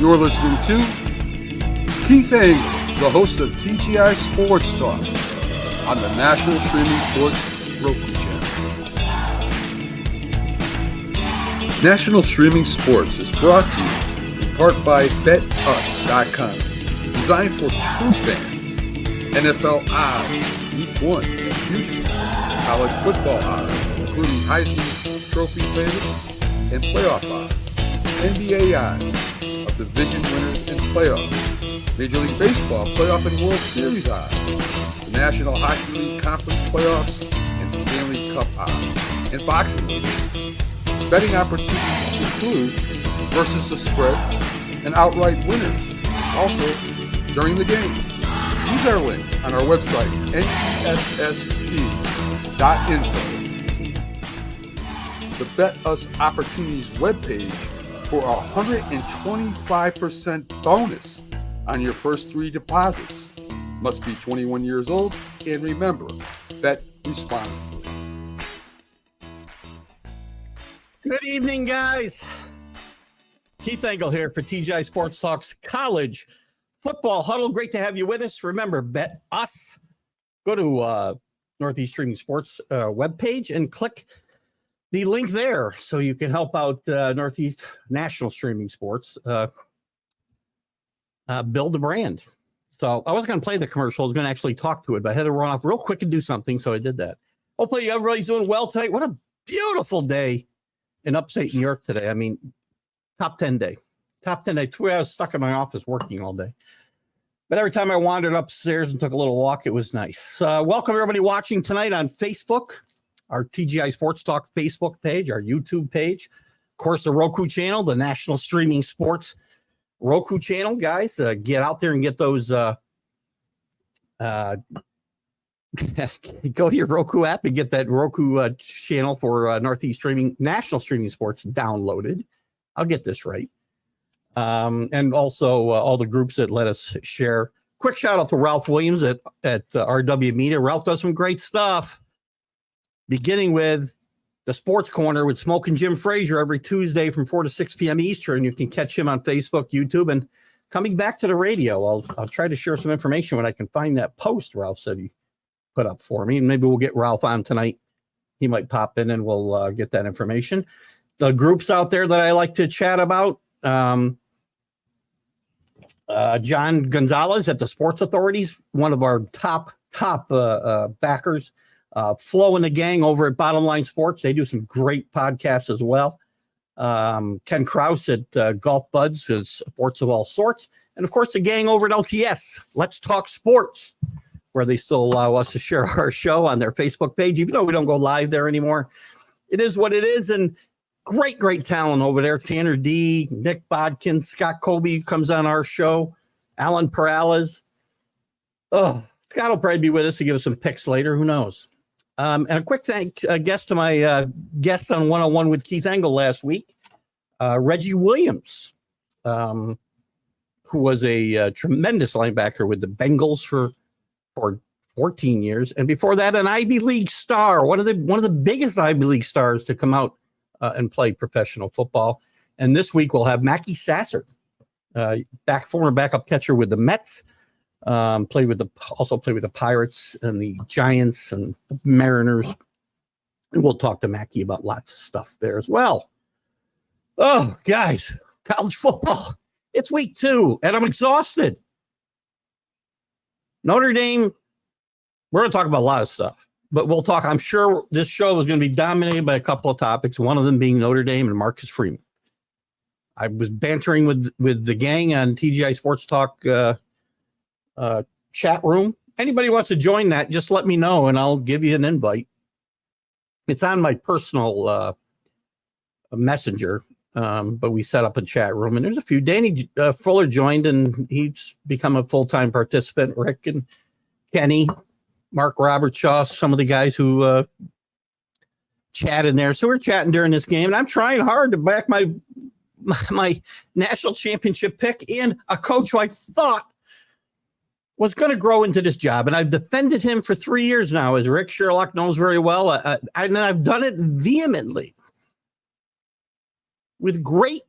You're listening to Keith Engle, the host of TGI Sports Talks on the National Streaming Sports Roku channel. National Streaming Sports is brought to you in part by BetUs.com, designed for true fans. NFL odds, Week 1 and future, college football odds, including Heisman Trophy favorites and playoff odds, NBA odds of division winners and playoffs, Major League Baseball playoff and World Series odds, the National Hockey League Conference playoffs and Stanley Cup odds, and boxing odds. Betting opportunities include versus the spread and outright winners, also during the game. Use our link on our website, ncsp.info. The Bet Us Opportunities webpage for a 125% bonus on your first 3 deposits. Must be 21 years old, and remember, bet responsibly. Good evening, guys. Keith Engle here for TGI Sports Talks College Football Huddle. Great to have you with us. Remember, Bet Us. Go to Northeast Streaming Sports webpage and click the link there so you can help out Northeast National Streaming Sports build the brand. So I wasn't going to play the commercial. I was going to actually talk to it, but I had to run off real quick and do something, so I did that. Hopefully everybody's doing well tonight. What a beautiful day in upstate New York today. I mean, top 10 day. Top 10 day. I was stuck in my office working all day. But every time I wandered upstairs and took a little walk, it was nice. Welcome everybody watching tonight on Facebook, our TGI Sports Talk Facebook page, our YouTube page, of course, the Roku channel, the National Streaming Sports Roku channel. Guys, get out there and get those. Go to your Roku app and get that Roku channel for Northeast Streaming, National Streaming Sports downloaded. I'll get this right. And also all the groups that let us share. Quick shout out to Ralph Williams at RW Media. Ralph does some great stuff, beginning with the Sports Corner with Smoke and Jim Frazier every Tuesday from 4 to 6 p.m. Eastern. You can catch him on Facebook, YouTube, and coming back to the radio. I'll try to share some information when I can find that post Ralph said he put up for me. And maybe we'll get Ralph on tonight. He might pop in and we'll get that information. The groups out there that I like to chat about, John Gonzalez at the Sports Authorities, one of our top backers. Flo and the gang over at Bottom Line Sports. They do some great podcasts as well. Ken Krause at Golf Buds, sports of all sorts. And, of course, the gang over at LTS, Let's Talk Sports, where they still allow us to share our show on their Facebook page, even though we don't go live there anymore. It is what it is, and great talent over there. Tanner D, Nick Bodkin, Scott Colby comes on our show, Alan Perales. Oh, Scott will probably be with us to give us some picks later. Who knows? And a quick guest to my guest on 101 with Keith Engle last week, Reggie Williams, who was a tremendous linebacker with the Bengals for 14 years, and before that, an Ivy League star, one of the biggest Ivy League stars to come out and play professional football. And this week we'll have Mackie Sasser, former backup catcher with the Mets. Played with the Pirates and the Giants and the Mariners. And we'll talk to Mackie about lots of stuff there as well. Oh, guys, college football. It's week 2, and I'm exhausted. Notre Dame, we're going to talk about a lot of stuff, but we'll talk. I'm sure this show is going to be dominated by a couple of topics, one of them being Notre Dame and Marcus Freeman. I was bantering with the gang on TGI Sports Talk chat room. Anybody wants to join that, just let me know and I'll give you an invite. It's on my personal messenger, but we set up a chat room and there's a few. Danny Fuller joined and he's become a full-time participant. Rick and Kenny, Mark Robertshaw, some of the guys who chat in there. So we're chatting during this game and I'm trying hard to back my national championship pick and a coach who I thought was going to grow into this job. And I've defended him for 3 years now, as Rick Sherlock knows very well. And I've done it vehemently with great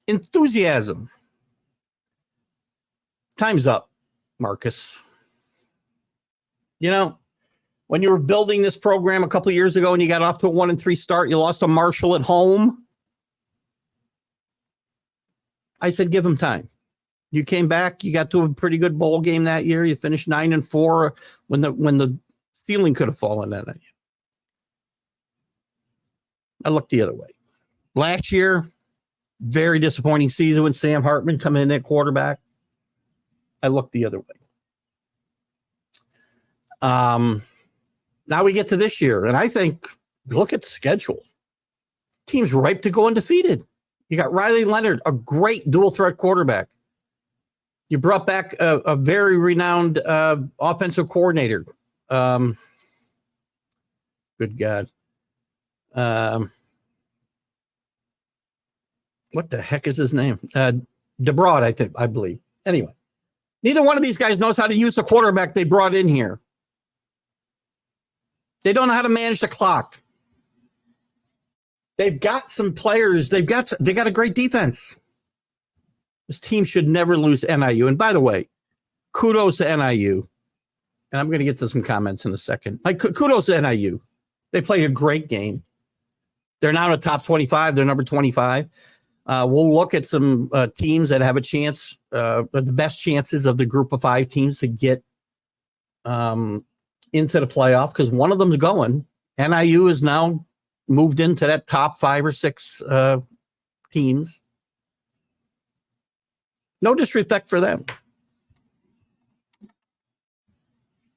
Enthusiasm. Time's up, Marcus. You know, when you were building this program a couple of years ago and you got off to a 1-3 start, you lost to Marshall at home. I said, give him time. You came back. You got to a pretty good bowl game that year. You finished 9-4 when the feeling could have fallen in on you. I looked the other way. Last year, very disappointing season when Sam Hartman come in at quarterback. I looked the other way. Now we get to this year, and I think, look at the schedule. Team's ripe to go undefeated. You got Riley Leonard, a great dual threat quarterback. You brought back a very renowned offensive coordinator. Good God. What the heck is his name? DeBroad, I believe. Anyway, neither one of these guys knows how to use the quarterback they brought in here. They don't know how to manage the clock. They've got some players. They got a great defense. This team should never lose to NIU. And by the way, kudos to NIU. And I'm going to get to some comments in a second. Kudos to NIU. They played a great game. They're now in the top 25. They're number 25. We'll look at some teams that have a chance, the best chances of the group of 5 teams to get into the playoff, because one of them's going. NIU is now moved into that top 5 or 6 teams. No disrespect for them.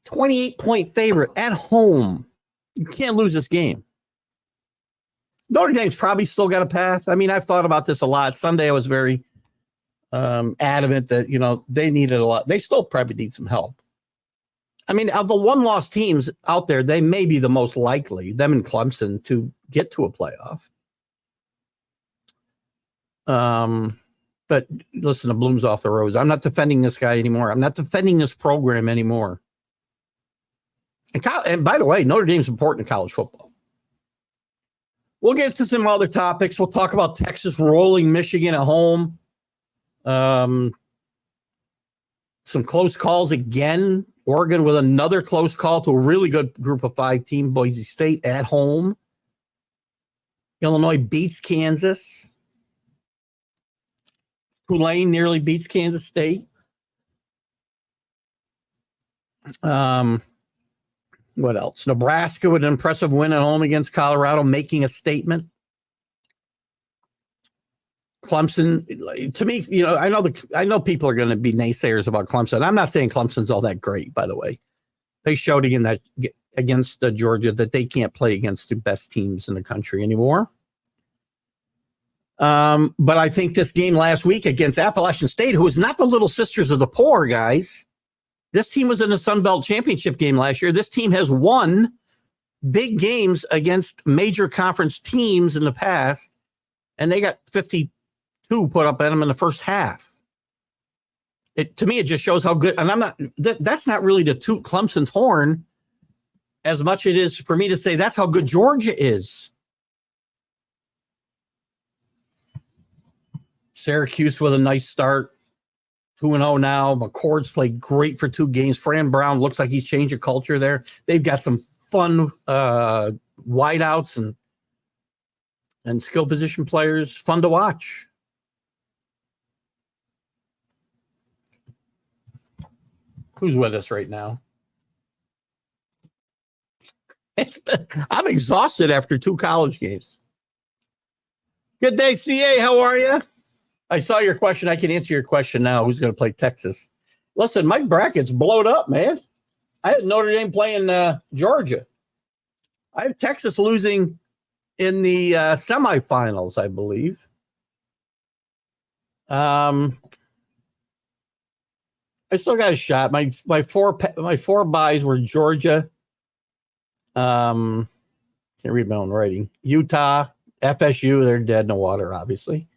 28-point favorite at home. You can't lose this game. Notre Dame's probably still got a path. I mean, I've thought about this a lot. Sunday, I was very adamant that, they needed a lot. They still probably need some help. I mean, of the one-loss teams out there, they may be the most likely, them and Clemson, to get to a playoff. But listen, the bloom's off the rose. I'm not defending this guy anymore. I'm not defending this program anymore. And by the way, Notre Dame's important in college football. We'll get to some other topics. We'll talk about Texas rolling Michigan at home. Some close calls again. Oregon with another close call to a really good group of 5 team, Boise State at home. Illinois beats Kansas. Tulane nearly beats Kansas State. What else? Nebraska with an impressive win at home against Colorado, making a statement. Clemson, to me, I know people are going to be naysayers about Clemson. I'm not saying Clemson's all that great, by the way. They showed against Georgia that they can't play against the best teams in the country anymore. But I think this game last week against Appalachian State, who is not the Little Sisters of the Poor, guys. This team was in the Sun Belt Championship game last year. This team has won big games against major conference teams in the past, and they got 52 put up at them in the first half. To me, it just shows how good. And that's not really to toot Clemson's horn as much it is for me to say that's how good Georgia is. Syracuse with a nice start. 2-0 now. McCord's played great for 2 games. Fran Brown looks like he's changed the culture there. They've got some fun wideouts and skill position players. Fun to watch. Who's with us right now? I'm exhausted after 2 college games. Good day, CA. How are you? I saw your question. I can answer your question now. Who's going to play Texas? Listen, my bracket's blowed up, man. I had Notre Dame playing Georgia. I have Texas losing in the semifinals, I believe. I still got a shot. My four buys were Georgia. Can't read my own writing. Utah, FSU. They're dead in the water, obviously.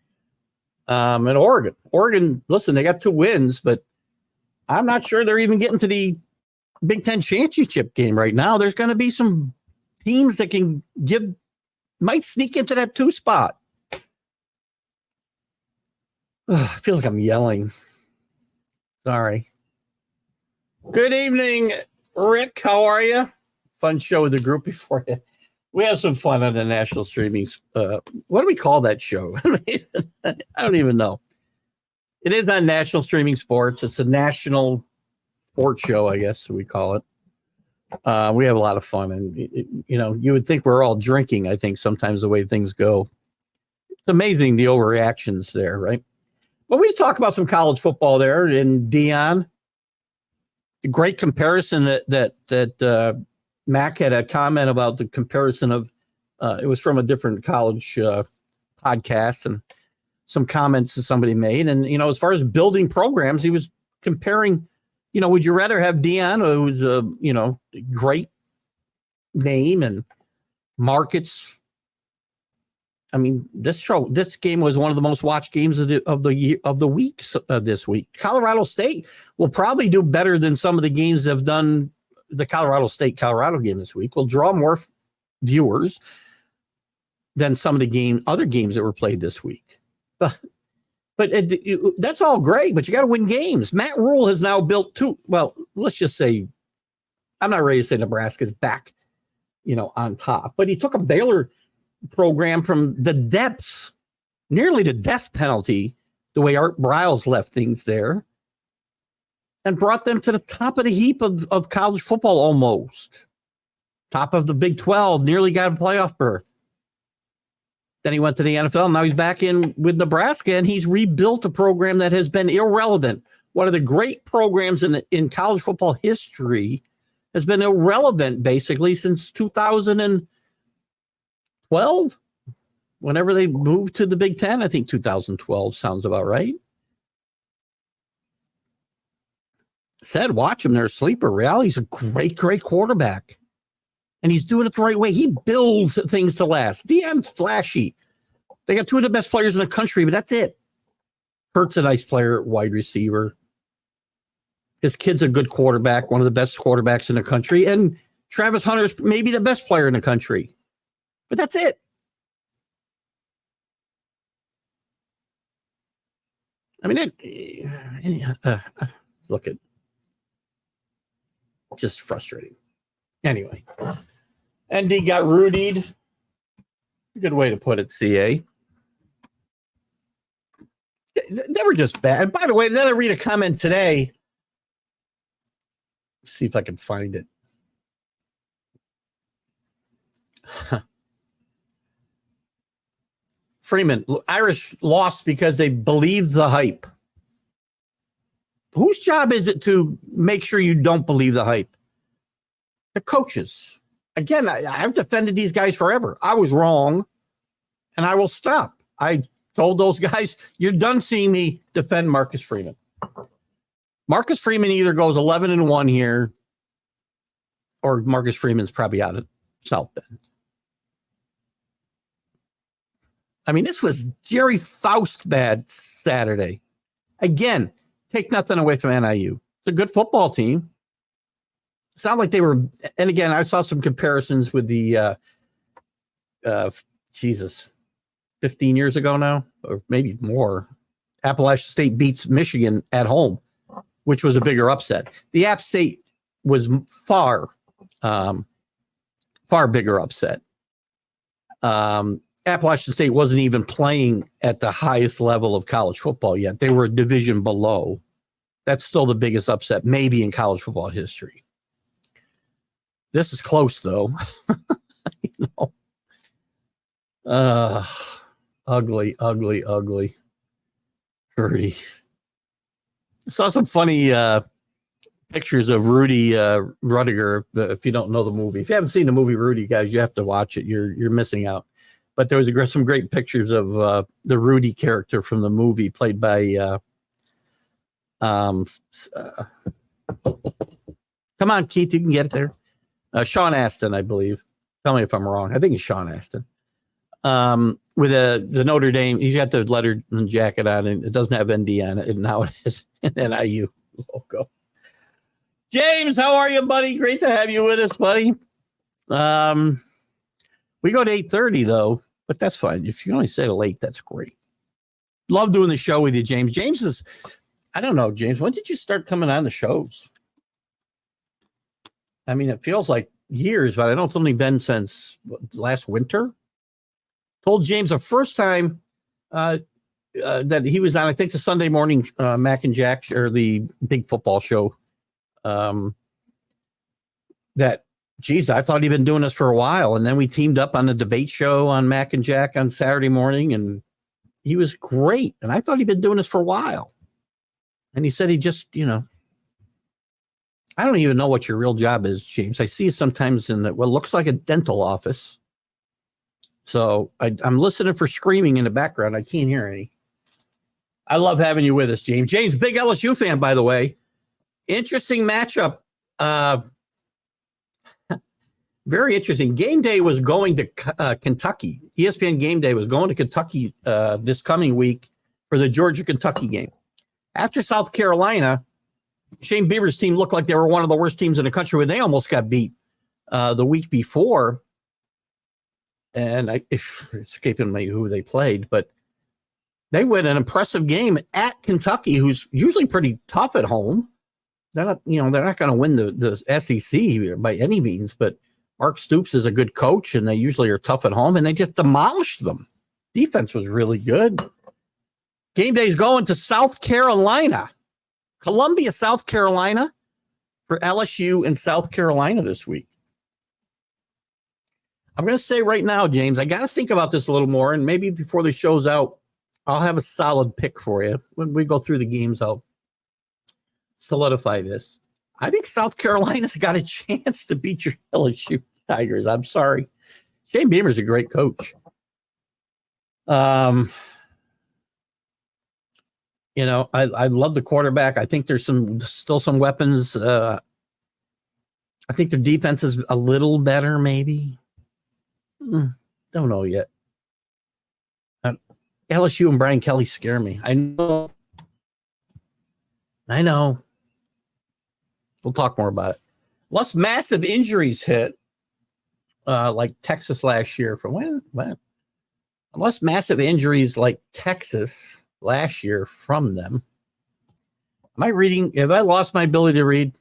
And Oregon. Oregon, listen, they got 2 wins, but I'm not sure they're even getting to the Big Ten championship game right now. There's going to be some teams that might sneak into that 2 spot. I feel like I'm yelling. Sorry. Good evening, Rick. How are you? Fun show with the group before you. We have some fun on the national streaming. What do we call that show? I don't even know. It is on national streaming sports. It's a national sports show, I guess we call it. We have a lot of fun, and you would think we're all drinking. I think sometimes the way things go, it's amazing the overreactions there, right? But we talk about some college football there, and Deion. Great comparison that Mac had a comment about the comparison of. It was from a different college podcast, and some comments that somebody made, and as far as building programs, he was comparing. Would you rather have Deion, who's a great name and markets? I mean, this game was one of the most watched games of the week this week. Colorado State will probably do better than some of the games that have done. The Colorado State-Colorado game this week will draw more viewers than some of the other games that were played this week. But that's all great, but you got to win games. Matt Rule has now built two. Well, let's just say, I'm not ready to say Nebraska's back, on top, but he took a Baylor program from the depths, nearly the death penalty, the way Art Briles left things there, and brought them to the top of the heap of college football almost. Top of the Big 12, nearly got a playoff berth. Then he went to the NFL. Now he's back in with Nebraska, and he's rebuilt a program that has been irrelevant. One of the great programs in college football history has been irrelevant basically since 2012, whenever they moved to the Big Ten. I think 2012 sounds about right. Said, watch him. They're a sleeper. Reality's a great, great quarterback. And he's doing it the right way. He builds things to last. Deion's flashy. They got two of the best players in the country, but that's it. Hurt's a nice player at wide receiver. His kid's a good quarterback, one of the best quarterbacks in the country. And Travis Hunter's maybe the best player in the country. But that's it. I mean, look at just frustrating. Anyway. ND got Rudied. A good way to put it, CA. They were just bad. By the way, then I read a comment today. Let's see if I can find it. Freeman, Irish lost because they believed the hype. Whose job is it to make sure you don't believe the hype? The coaches. Again, I've defended these guys forever. I was wrong, and I will stop. I told those guys, you're done seeing me defend Marcus Freeman. Marcus Freeman either goes 11-1 here, or Marcus Freeman's probably out of South Bend. I mean, this was Jerry Faust bad Saturday. Again, take nothing away from NIU. It's a good football team. It's not like they were, and again, I saw some comparisons with the, 15 years ago now, or maybe more. Appalachian State beats Michigan at home, which was a bigger upset. The App State was far bigger upset. Appalachian State wasn't even playing at the highest level of college football yet. They were a division below. That's still the biggest upset, maybe in college football history. This is close, though. Ugly. Rudy. I saw some funny pictures of Rudy Rudiger. If you don't know the movie, if you haven't seen the movie Rudy, guys, you have to watch it. You're missing out. But there was some great pictures of the Rudy character from the movie, played by. Come on, Keith, you can get it there. Sean Astin, I believe. Tell me if I'm wrong. I think it's Sean Astin. With the Notre Dame, he's got the leather jacket on, and it doesn't have ND on it, and now it has an NIU logo. James, how are you, buddy? Great to have you with us, buddy. We go to 8:30 though, but that's fine. If you can only stay till late, that's great. Love doing the show with you, James. James is, I don't know, James, when did you start coming on the shows? I mean, it feels like years, but I know it's only been since last winter. Told James the first time that he was on, I think, the Sunday morning Mac and Jack, or the big football show, that, geez, I thought he'd been doing this for a while. And then we teamed up on the debate show on Mac and Jack on Saturday morning, and he was great. And I thought he'd been doing this for a while. And he said he just, I don't even know what your real job is, James. I see you sometimes in what looks like a dental office. So I'm listening for screaming in the background. I can't hear any. I love having you with us, James. James, big LSU fan, by the way. Interesting matchup. Very interesting. Game day was going to Kentucky. ESPN Game Day was going to Kentucky this coming week for the Georgia-Kentucky game. After South Carolina, Shane Bieber's team looked like they were one of the worst teams in the country when they almost got beat the week before. And it's escaping me who they played, but they win an impressive game at Kentucky, who's usually pretty tough at home. They're not going to win the SEC by any means, but Mark Stoops is a good coach, and they usually are tough at home, and they just demolished them. Defense was really good. Game day's going to South Carolina, Columbia, South Carolina, for LSU and South Carolina this week. I'm going to say right now, James, I got to think about this a little more, and maybe before the show's out, I'll have a solid pick for you. When we go through the games, I'll solidify this. I think South Carolina's got a chance to beat your LSU Tigers. I'm sorry. Shane Beamer's a great coach. I love the quarterback. I think there's still some weapons. I think the defense is a little better, maybe. Don't know yet. LSU and Brian Kelly scare me. I know. We'll talk more about it. Unless massive injuries hit, like Texas last year. From when? Unless massive injuries like Texas last year from them. Am I reading? Have I lost my ability to read?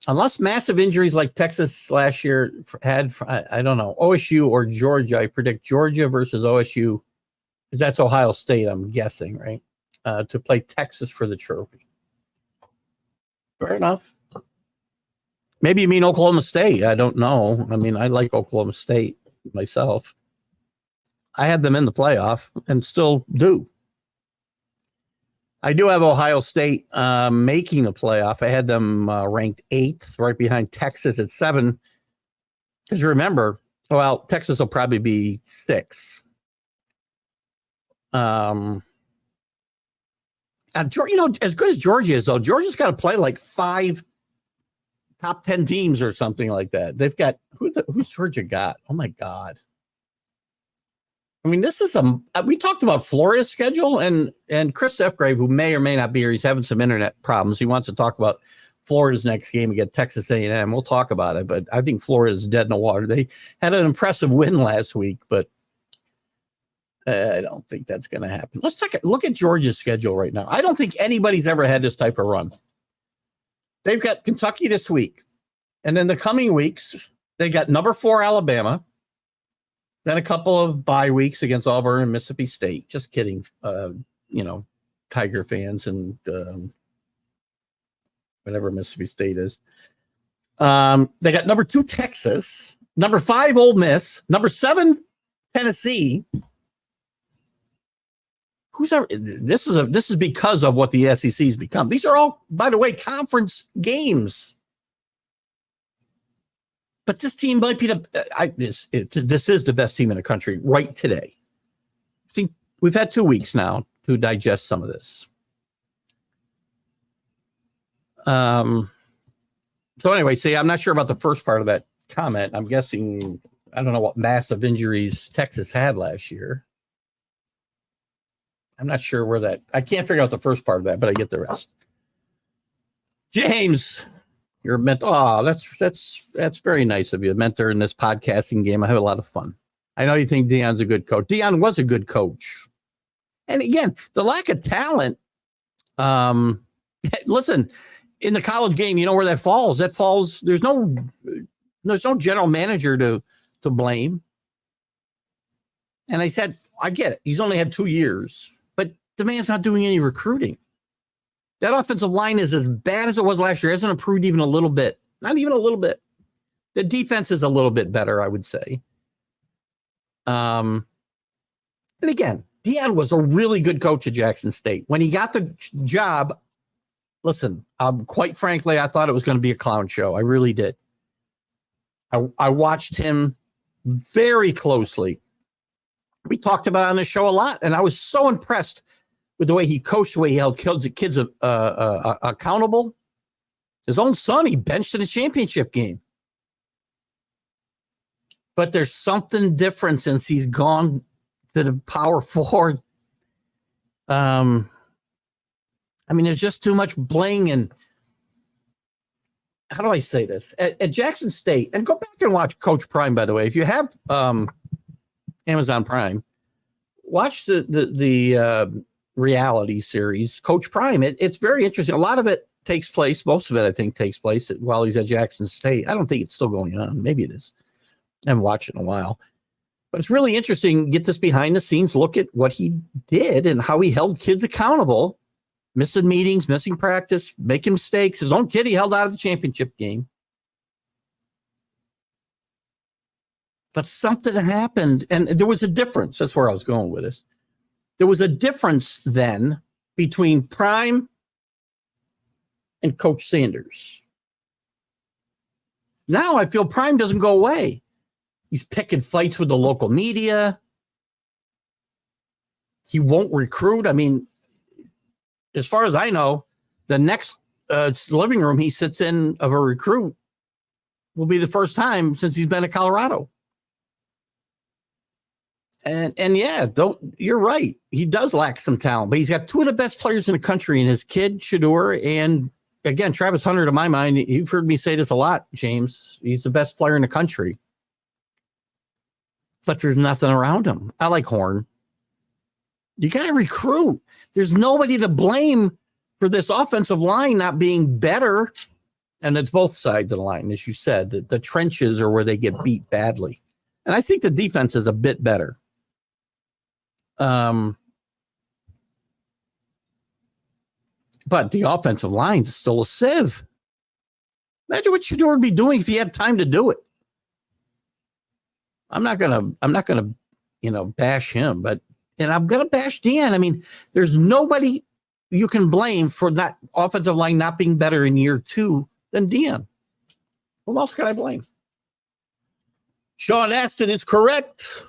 Unless massive injuries like Texas last year had, I don't know, OSU or Georgia. I predict Georgia versus OSU. That's Ohio State, I'm guessing, right? To play Texas for the trophy. Fair enough. Maybe you mean Oklahoma State. I don't know. I mean, I like Oklahoma State myself. I had them in the playoff and still do. I do have Ohio State making the playoff. I had them ranked 8th, right behind Texas at 7. Because remember, Texas will probably be 6. As good as Georgia is, though, Georgia's got to play like 5 top 10 teams or something like that. They've got who's Georgia got? Oh my God. I mean, this is we talked about Florida's schedule, and Chris Efgrave, who may or may not be here, he's having some internet problems. He wants to talk about Florida's next game against Texas A&M. We'll talk about it, but I think Florida's dead in the water. They had an impressive win last week, but I don't think that's going to happen. Let's look at Georgia's schedule right now. I don't think anybody's ever had this type of run. They've got Kentucky this week, and then the coming weeks, they got number 4 Alabama, then a couple of bye weeks against Auburn and Mississippi State. Just kidding, Tiger fans and whatever Mississippi State is. They got number 2 Texas, number 5 Ole Miss, number 7 Tennessee. This is because of what the SEC's become. These are all, by the way, conference games. But this team might be this is the best team in the country right today. See, we've had 2 weeks now to digest some of this. So anyway, I'm not sure about the first part of that comment. I'm guessing, I don't know what massive injuries Texas had last year. I'm not sure where I can't figure out the first part of that, but I get the rest. James, you're a mentor. Oh, that's very nice of you. A mentor in this podcasting game. I have a lot of fun. I know you think Deion's a good coach. Deion was a good coach. And again, the lack of talent. Listen, in the college game, you know where that falls. That falls. There's no general manager to blame. And I said, I get it. He's only had 2 years, but the man's not doing any recruiting. That offensive line is as bad as it was last year. It hasn't improved even a little bit. Not even a little bit. The defense is a little bit better, I would say. And again, Deion was a really good coach at Jackson State. When he got the job, listen, quite frankly, I thought it was going to be a clown show. I really did. I watched him very closely. We talked about it on the show a lot, and I was so impressed with the way he coached, the way he held kids accountable. His own son, he benched in a championship game. But there's something different since he's gone to the power forward. I mean, there's just too much bling. And how do I say this? At Jackson State, and go back and watch Coach Prime, by the way. If you have Amazon Prime, watch the reality series, Coach Prime. It's very interesting. A lot of it takes place, most of it, I think, takes place while he's at Jackson State. I don't think it's still going on. Maybe it is. I haven't watched it in a while. But it's really interesting. Get this behind the scenes look at what he did and how he held kids accountable, missing meetings, missing practice, making mistakes. His own kid he held out of the championship game. But something happened, and there was a difference. That's where I was going with this. There was a difference then between Prime and Coach Sanders. Now I feel Prime doesn't go away. He's picking fights with the local media. He won't recruit. I mean, as far as I know, the next living room he sits in of a recruit will be the first time since he's been to Colorado. And yeah, you're right. He does lack some talent, but he's got two of the best players in the country in his kid, Shedeur, and again, Travis Hunter, to my mind, you've heard me say this a lot, James. He's the best player in the country. But there's nothing around him. I like Horn. You got to recruit. There's nobody to blame for this offensive line not being better. And it's both sides of the line, as you said. The trenches are where they get beat badly. And I think the defense is a bit better. But the offensive line is still a sieve. Imagine what Shedeur would be doing if he had time to do it. I'm not gonna, bash him, and I'm gonna bash Deion. I mean, there's nobody you can blame for that offensive line not being better in year 2 than Deion. Who else can I blame? Sean Aston is correct.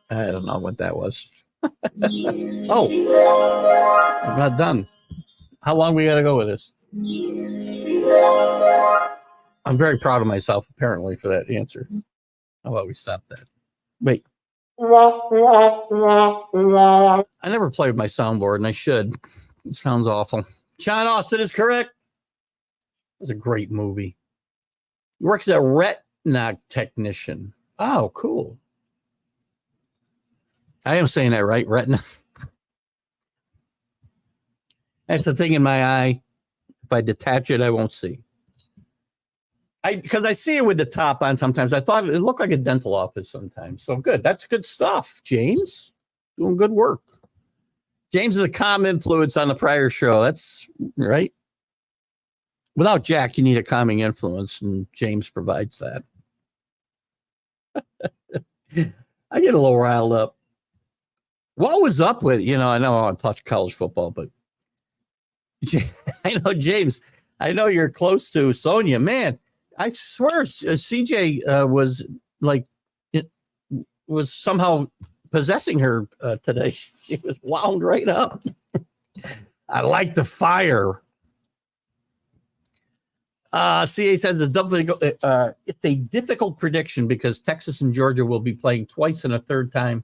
I don't know what that was. Oh, I'm not done. How long we got to go with this? I'm very proud of myself, apparently, for that answer. How about we stop that? Wait. I never played with my soundboard, and I should. It sounds awful. Sean Austin is correct. It was a great movie. He works as a retina technician. Oh, cool. I am saying that right, retina. That's the thing in my eye. If I detach it, I won't see. Because I see it with the top on sometimes. I thought it looked like a dental office sometimes. So good. That's good stuff, James. Doing good work. James is a calm influence on the prior show. That's right. Without Jack, you need a calming influence, and James provides that. I get a little riled up. What was up with, I know I touch college football, but I know, James, I know you're close to Sonia. Man, I swear CJ was somehow possessing her today. She was wound right up. I like the fire. CA says it's a difficult prediction because Texas and Georgia will be playing twice and a third time.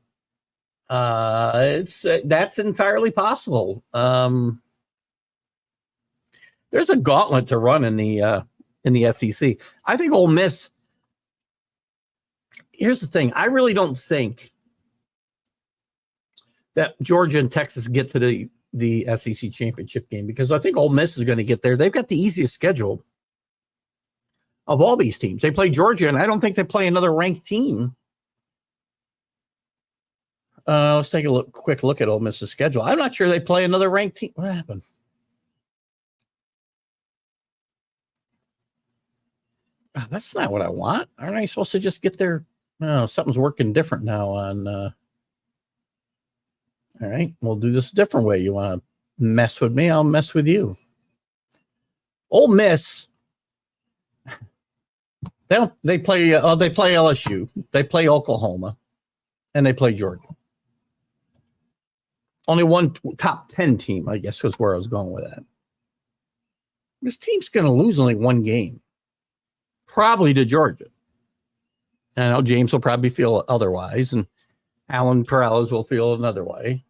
That's entirely possible. There's a gauntlet to run in the SEC. I think Ole Miss here's the thing. I really don't think that Georgia and Texas get to the SEC championship game, because I think Ole Miss is going to get there. They've got the easiest schedule of all these teams. They play Georgia, and I don't think they play another ranked team. Let's take a quick look at Ole Miss's schedule. I'm not sure they play another ranked team. What happened? Oh, that's not what I want. Aren't I supposed to just get there? No, something's working different now on. All right, we'll do this a different way. You want to mess with me? I'll mess with you. Ole Miss. They play LSU. They play Oklahoma, and they play Georgia. Only one top 10 team, I guess, was where I was going with that. This team's going to lose only one game, probably to Georgia. And I know James will probably feel otherwise, and Alan Perales will feel another way.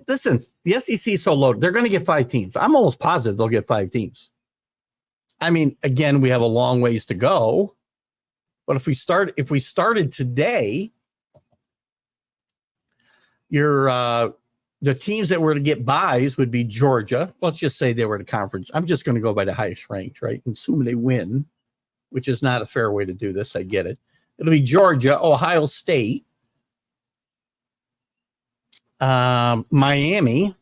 Listen, the SEC is so loaded. They're going to get 5 teams. I'm almost positive they'll get 5 teams. I mean, again, we have a long ways to go. But if we started today, the teams that were to get buys would be Georgia. Let's just say they were to conference. I'm just going to go by the highest ranked, right? And assume they win, which is not a fair way to do this. I get it. It'll be Georgia, Ohio State, Miami.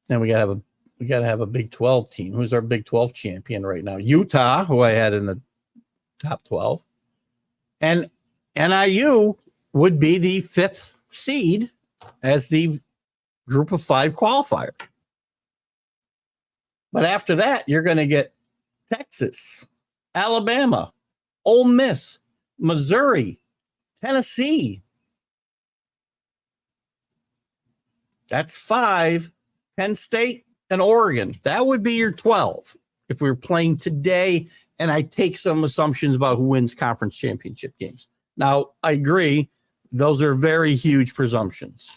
And we got to have a Big 12 team. Who's our Big 12 champion right now? Utah, who I had in the top 12. And NIU would be the 5th seed as the group of 5 qualifier. But after that, you're going to get Texas, Alabama, Ole Miss, Missouri, Tennessee. That's 5, Penn State, and Oregon. That would be your 12 if we were playing today, and I take some assumptions about who wins conference championship games. Now, I agree, those are very huge presumptions.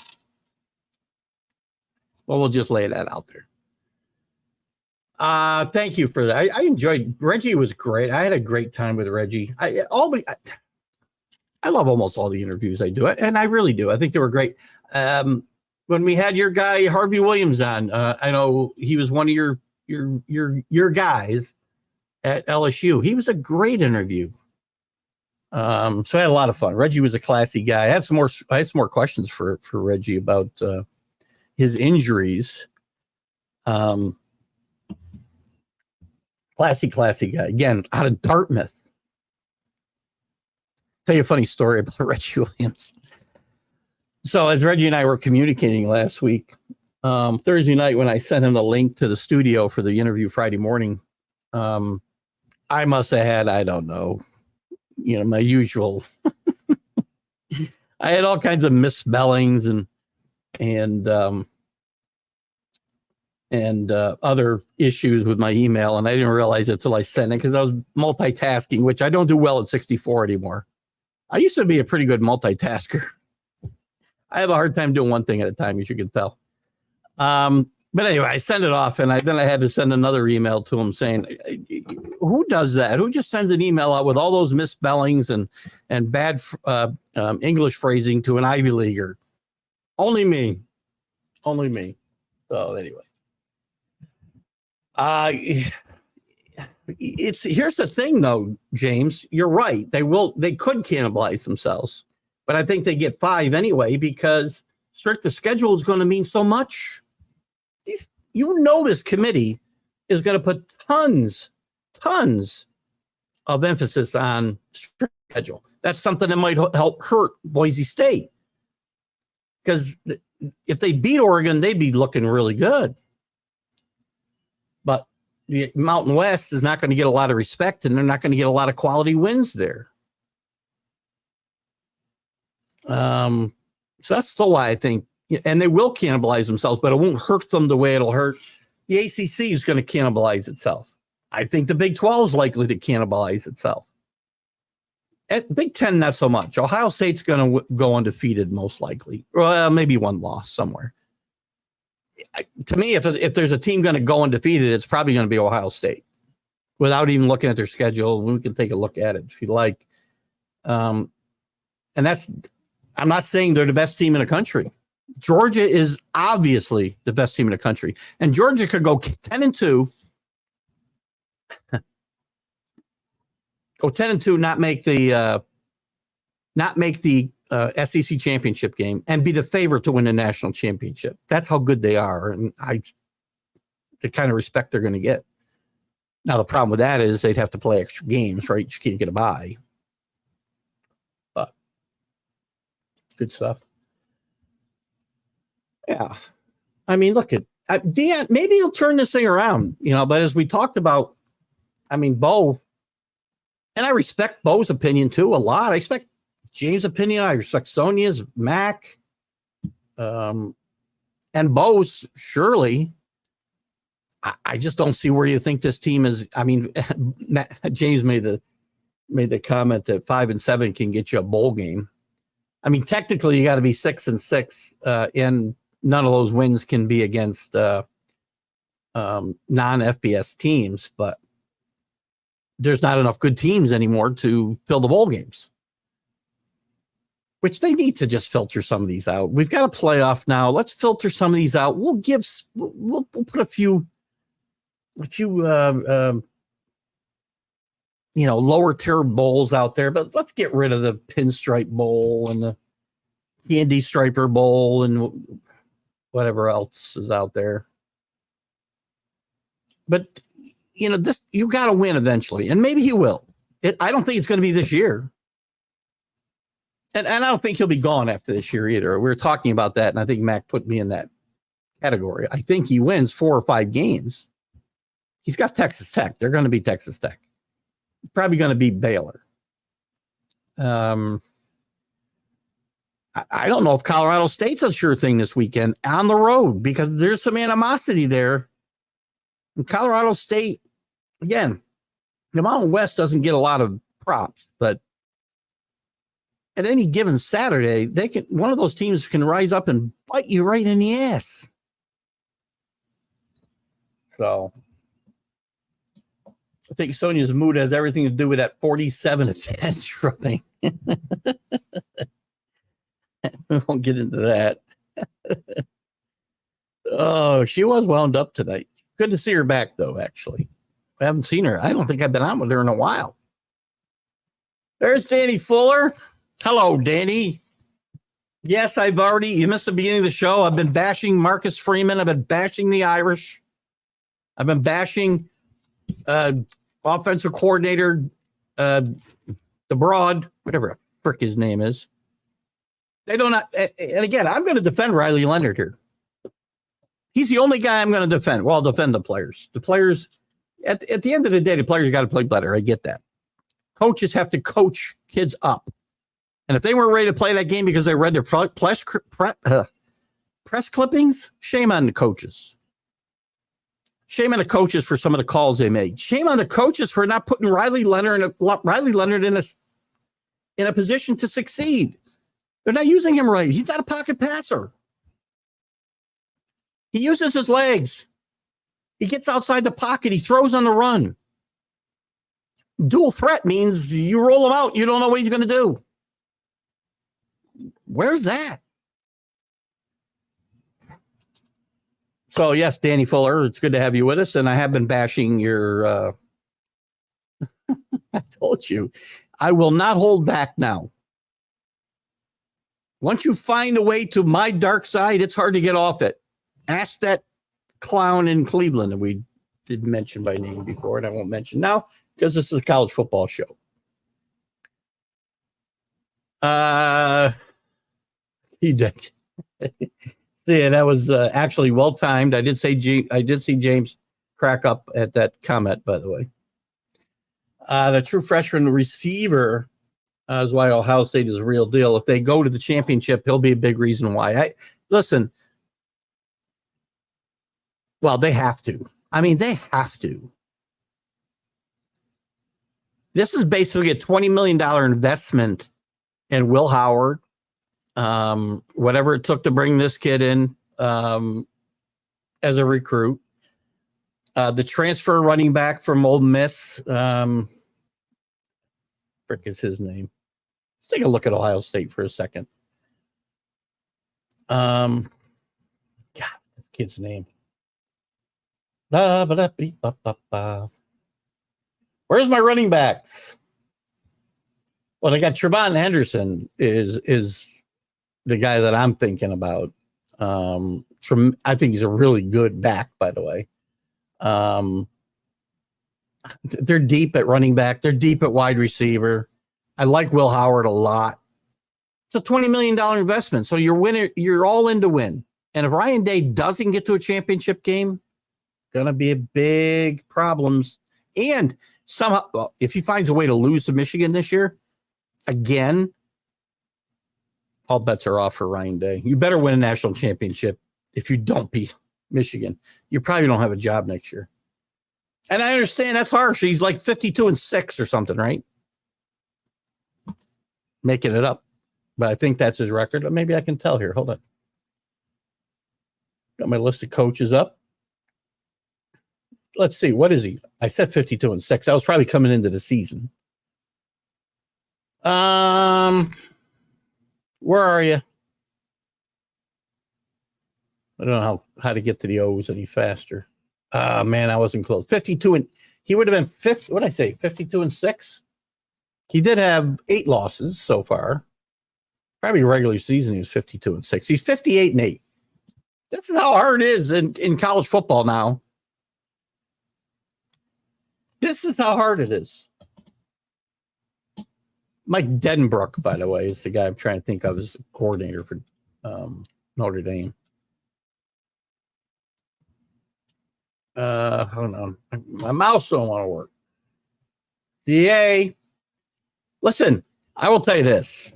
Well, we'll just lay that out there. Thank you for that. I enjoyed Reggie. Was great. I had a great time with Reggie. I love almost all the interviews I do, and I really do. I think they were great. When we had your guy Harvey Williams on, I know he was one of your guys at LSU. He was a great interview. So I had a lot of fun. Reggie was a classy guy. I had some more questions for Reggie about his injuries. Classy guy. Again, out of Dartmouth. Tell you a funny story about Reggie Williams. So as Reggie and I were communicating last week, Thursday night when I sent him the link to the studio for the interview Friday morning, I must have had, I don't know, my usual. I had all kinds of misspellings and other issues with my email, and I didn't realize it till I sent it because I was multitasking, which I don't do well at 64 anymore. I used to be a pretty good multitasker. I have a hard time doing one thing at a time, as you can tell. But anyway, I sent it off, and then I had to send another email to him saying, who does that? Who just sends an email out with all those misspellings and bad English phrasing to an Ivy Leaguer? Only me. So anyway. Here's the thing though, James, you're right. They could cannibalize themselves, but I think they get 5 anyway because stricter schedule is going to mean so much. This committee is going to put tons of emphasis on strict schedule. That's something that might help hurt Boise State because if they beat Oregon, they'd be looking really good. But the Mountain West is not going to get a lot of respect, and they're not going to get a lot of quality wins there. So that's still why I think, and they will cannibalize themselves, but it won't hurt them the way it'll hurt. The ACC is going to cannibalize itself. I think the Big 12 is likely to cannibalize itself. At Big 10, not so much. Ohio State's going to go undefeated, most likely. Well, maybe one loss somewhere. To me, if there's a team going to go undefeated, it's probably going to be Ohio State. without even looking at their schedule. We can take a look at it if you like. And I'm not saying they're the best team in the country. Georgia is obviously the best team in the country, and Georgia could go 10-2, not make the SEC championship game, and be the favorite to win the national championship. That's how good they are, and the kind of respect they're going to get. Now the problem with that is they'd have to play extra games, right? You can't get a bye. But good stuff. Yeah. I mean, look at Dan, maybe he'll turn this thing around, but as we talked about, I mean, Bo, and I respect Bo's opinion too a lot. I respect James' opinion. I respect Sonia's, Mac, and Bo's, surely. I just don't see where you think this team is. I mean, James made the comment that 5-7 can get you a bowl game. I mean, technically, you got to be 6-6, and none of those wins can be against non-FBS teams. But there's not enough good teams anymore to fill the bowl games, which they need to just filter some of these out. We've got a playoff now. Let's filter some of these out. We'll put a few lower tier bowls out there, but let's get rid of the Pinstripe Bowl and the Candy Striper Bowl and whatever else is out there. But this, you got to win eventually, and maybe he will. I don't think it's going to be this year, and I don't think he'll be gone after this year either. We were talking about that, and I think Mac put me in that category. I think he wins 4 or 5 games. He's got Texas Tech. They're going to be Texas Tech. Probably going to be Baylor. I don't know if Colorado State's a sure thing this weekend on the road, because there's some animosity there. And Colorado State, again, the Mountain West doesn't get a lot of props, but at any given Saturday, one of those teams can rise up and bite you right in the ass. So I think Sonia's mood has everything to do with that 47 tantruming. We won't get into that. Oh, she was wound up tonight. Good to see her back, though, actually. I haven't seen her. I don't think I've been on with her in a while. There's Danny Fuller. Hello, Danny. Yes, you missed the beginning of the show. I've been bashing Marcus Freeman. I've been bashing the Irish. I've been bashing offensive coordinator, the Broad, whatever the frick his name is. They don't. And again, I'm going to defend Riley Leonard here. He's the only guy I'm going to defend. Well, I'll defend the players. The players, at the end of the day, the players got to play better. I get that. Coaches have to coach kids up. And if they weren't ready to play that game because they read their press clippings, shame on the coaches. Shame on the coaches for some of the calls they made. Shame on the coaches for not putting Riley Leonard in a position to succeed. They're not using him right. He's not a pocket passer. He uses his legs. He gets outside the pocket. He throws on the run. Dual threat means you roll him out. You don't know what he's going to do. Where's that? So, yes, Danny Fuller, it's good to have you with us. And I have been bashing your I told you, I will not hold back now. Once you find a way to my dark side, it's hard to get off it. Ask that clown in Cleveland that we did mention by name before, and I won't mention now because this is a college football show. He did. Yeah, that was actually well timed. I did see James crack up at that comment, by the way. The true freshman receiver is why Ohio State is a real deal. If they go to the championship, he'll be a big reason why. Listen. Well, they have to. I mean, they have to. This is basically a $20 million investment in Will Howard. Whatever it took to bring this kid in as a recruit. The transfer running back from Ole Miss. Frick is his name. Let's take a look at Ohio State for a second. God, the kid's name. Where's my running backs? Well, I got Trevon Henderson is the guy that I'm thinking about. I think he's a really good back, by the way. They're deep at running back. They're deep at wide receiver. I like Will Howard a lot. It's a $20 million investment. So you're all in to win. And if Ryan Day doesn't get to a championship game, gonna be a big problems. And somehow, well, if he finds a way to lose to Michigan this year, again, all bets are off for Ryan Day. You better win a national championship. If you don't beat Michigan, you probably don't have a job next year. And I understand that's harsh. He's like 52-6 or something, right? Making it up. But I think that's his record. Maybe I can tell here. Hold on. Got my list of coaches up. Let's see. What is he? I said 52-6. I was probably coming into the season. Where are you? I don't know how to get to the O's any faster. Man, I wasn't close. 52 and he would have been 50. What did I say? 52-6. He did have 8 losses so far. Probably regular season, he was 52-6. He's 58-8. That's how hard it is in college football now. This is how hard it is. Mike Denbrook, by the way, is the guy I'm trying to think of as coordinator for Notre Dame. Hold on. My mouse don't want to work. DA. Listen, I will tell you this.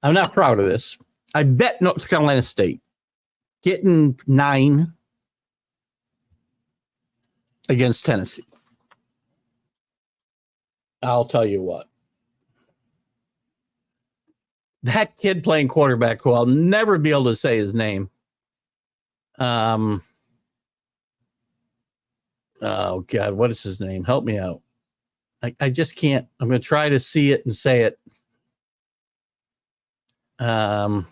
I'm not proud of this. I bet North Carolina State getting 9 against Tennessee. I'll tell you what. That kid playing quarterback, who I'll never be able to say his name. Oh, God, what is his name? Help me out. I just can't. I'm going to try to see it and say it. I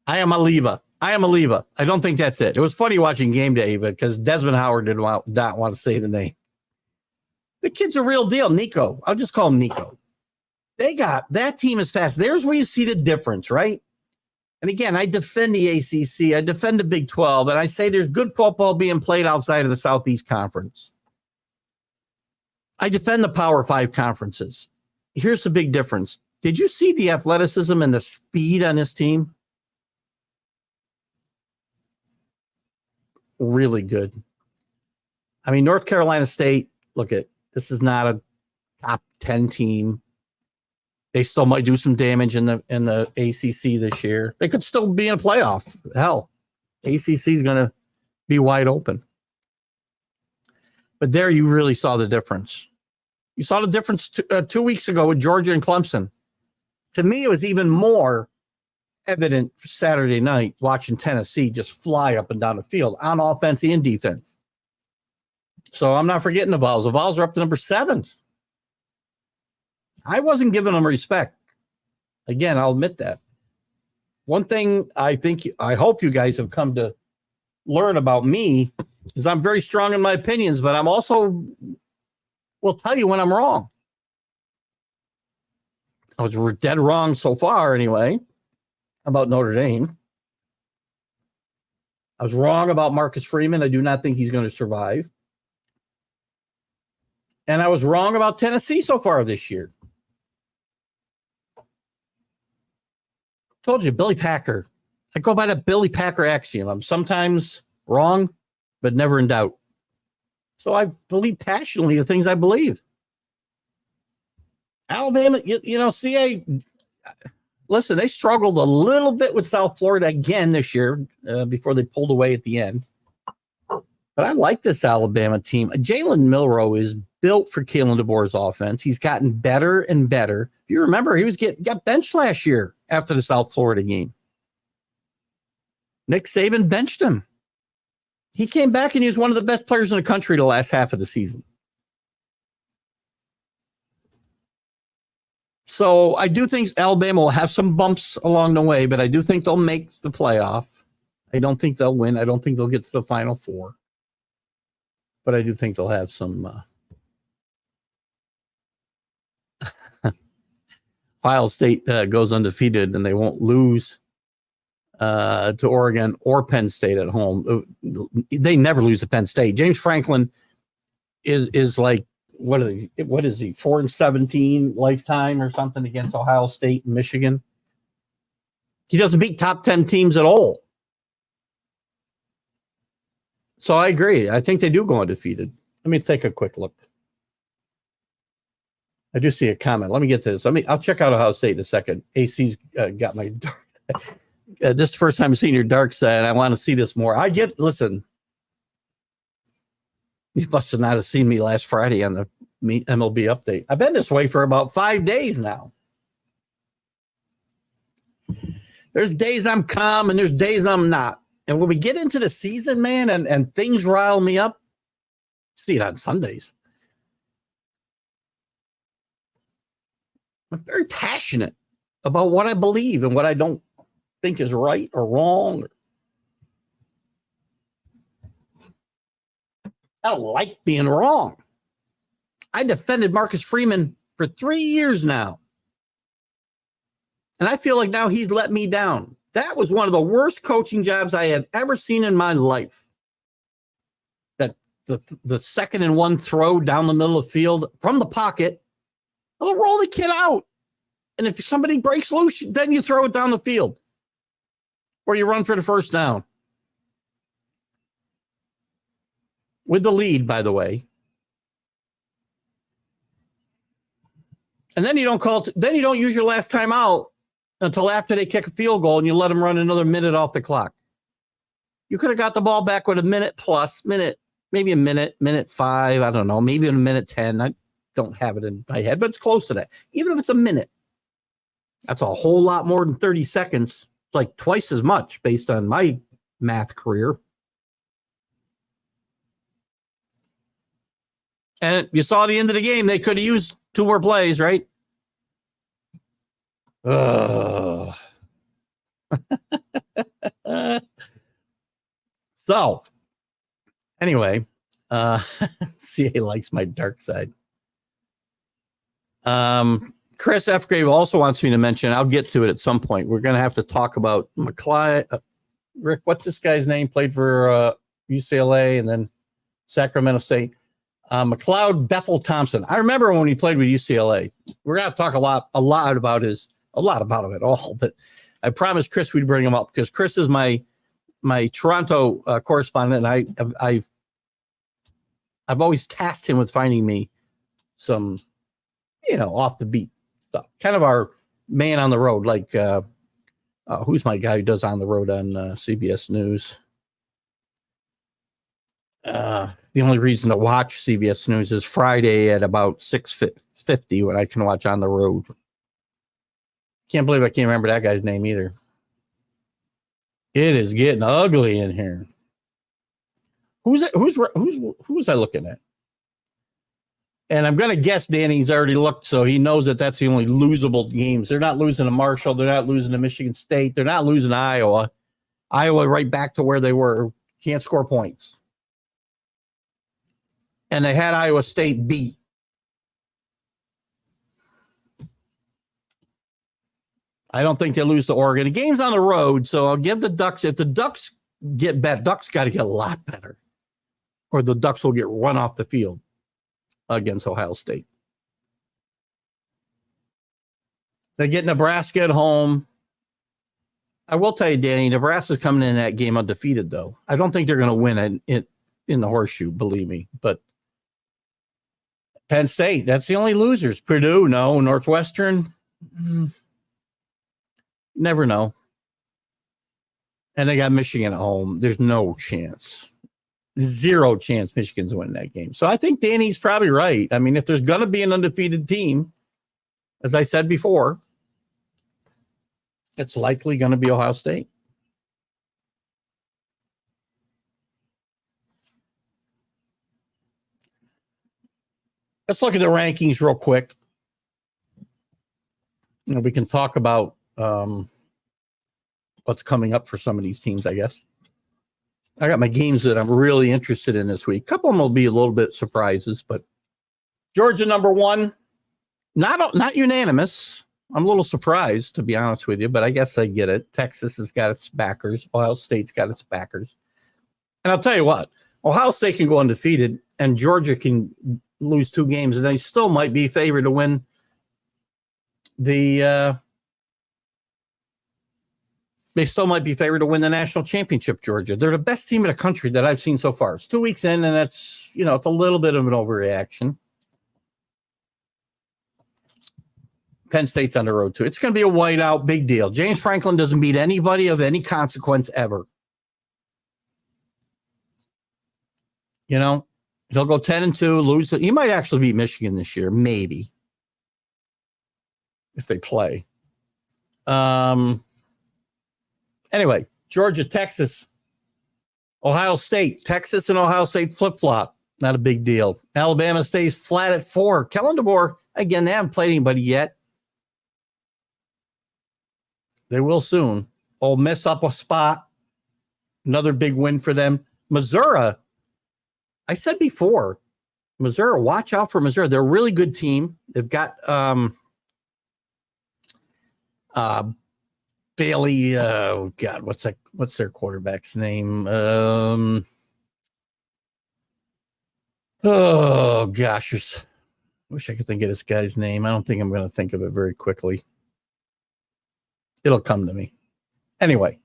am a Leva. I don't think that's it. It was funny watching game day because Desmond Howard did not want to say the name. The kid's a real deal. Nico. I'll just call him Nico. That team is fast. There's where you see the difference, right? And again, I defend the ACC. I defend the Big 12. And I say there's good football being played outside of the Southeast Conference. I defend the Power 5 conferences. Here's the big difference. Did you see the athleticism and the speed on this team? Really good. I mean, North Carolina State, this is not a top 10 team. They still might do some damage in the ACC this year. They could still be in a playoff. Hell, ACC is going to be wide open. But there you really saw the difference. You saw the difference 2 weeks ago with Georgia and Clemson. To me, it was even more evident Saturday night watching Tennessee just fly up and down the field on offense and defense. So I'm not forgetting the Vols. The Vols are up to number 7. I wasn't giving them respect. Again, I'll admit that. One thing I hope you guys have come to learn about me is I'm very strong in my opinions, but I'm also will tell you when I'm wrong. I was dead wrong so far anyway about Notre Dame. I was wrong about Marcus Freeman. I do not think he's going to survive. And I was wrong about Tennessee so far this year. Told you, Billy Packer. I go by the Billy Packer axiom. I'm sometimes wrong, but never in doubt. So I believe passionately the things I believe. Alabama, CA, listen, they struggled a little bit with South Florida again this year before they pulled away at the end. But I like this Alabama team. Jalen Milroe is built for Kalen DeBoer's offense. He's gotten better and better. If you remember, he got benched last year after the South Florida game. Nick Saban benched him. He came back and he was one of the best players in the country the last half of the season. So I do think Alabama will have some bumps along the way, but I do think they'll make the playoff. I don't think they'll win. I don't think they'll get to the Final Four. But I do think they'll have some. Ohio State goes undefeated and they won't lose to Oregon or Penn State at home. They never lose to Penn State. James Franklin is like, what is he, 4-17 lifetime or something against Ohio State and Michigan? He doesn't beat top 10 teams at all. So I agree. I think they do go undefeated. Let me take a quick look. I do see a comment. Let me get to this. I'll check out Ohio State in a second. AC's got my dark. This is the first time I've seen your dark side. I want to see this more. Listen. You must have not have seen me last Friday on the MLB update. I've been this way for about 5 days now. There's days I'm calm and there's days I'm not. And when we get into the season, man, and things rile me up, see it on Sundays. I'm very passionate about what I believe and what I don't think is right or wrong. I don't like being wrong. I defended Marcus Freeman for 3 years now. And I feel like now he's let me down. That was one of the worst coaching jobs I have ever seen in my life. That the 2nd and 1 throw down the middle of the field from the pocket, they'll roll the kid out. And if somebody breaks loose, then you throw it down the field. Or you run for the first down. With the lead, by the way. And then you don't use your last time out until after they kick a field goal and you let them run another minute off the clock. You could have got the ball back with a minute plus, maybe a minute 5, I don't know, maybe in a minute 10. I don't have it in my head, but it's close to that. Even if it's a minute, that's a whole lot more than 30 seconds. It's like twice as much based on my math career. And you saw at the end of the game, they could have used 2 more plays, right? So, anyway, CA likes my dark side. Chris F. Grave also wants me to mention, I'll get to it at some point. We're going to have to talk about Rick, what's this guy's name? Played for UCLA and then Sacramento State. McLeod Bethel Thompson. I remember when he played with UCLA. We're going to talk a lot about him at all, but I promised Chris we'd bring him up because Chris is my Toronto correspondent, and I've always tasked him with finding me some, off the beat stuff. Kind of our man on the road, like who's my guy who does On the Road on CBS News? The only reason to watch CBS News is Friday at about 6:50 when I can watch On the Road. Can't believe I can't remember that guy's name either. It is getting ugly in here. Who was I looking at? And I'm going to guess Danny's already looked, so he knows that that's the only losable games. They're not losing to Marshall. They're not losing to Michigan State. They're not losing to Iowa. Iowa right back to where they were. Can't score points. And they had Iowa State beat. I don't think they lose to Oregon. The game's on the road, so I'll give the Ducks. If the Ducks get better, Ducks got to get a lot better, or the Ducks will get run off the field against Ohio State. They get Nebraska at home. I will tell you, Danny, Nebraska's coming in that game undefeated, though. I don't think they're going to win it in the horseshoe, believe me. But Penn State, that's the only losers. Purdue, no. Northwestern, never know. And they got Michigan at home. There's no chance. 0 chance Michigan's winning that game. So I think Danny's probably right. I mean, if there's going to be an undefeated team, as I said before, it's likely going to be Ohio State. Let's look at the rankings real quick. And we can talk about what's coming up for some of these teams, I guess. I got my games that I'm really interested in this week. A couple of them will be a little bit surprises, but Georgia number 1, not unanimous. I'm a little surprised, to be honest with you, but I guess I get it. Texas has got its backers. Ohio State's got its backers. And I'll tell you what, Ohio State can go undefeated, and Georgia can lose 2 games, and they still might be favored to win the national championship, Georgia. They're the best team in the country that I've seen so far. It's 2 weeks in, and that's, it's a little bit of an overreaction. Penn State's on the road, too. It's going to be a whiteout, big deal. James Franklin doesn't beat anybody of any consequence ever. He'll go 10-2, lose. He might actually beat Michigan this year, maybe, if they play. Anyway, Georgia, Texas, Ohio State. Texas and Ohio State flip-flop. Not a big deal. Alabama stays flat at 4. Kellen DeBoer, again, they haven't played anybody yet. They will soon. Ole Miss up a spot. Another big win for them. Missouri, I said before, Missouri, watch out for Missouri. They're a really good team. They've got Bailey, what's their quarterback's name? Oh gosh, wish I could think of this guy's name. I don't think I'm going to think of it very quickly. It'll come to me. Anyway,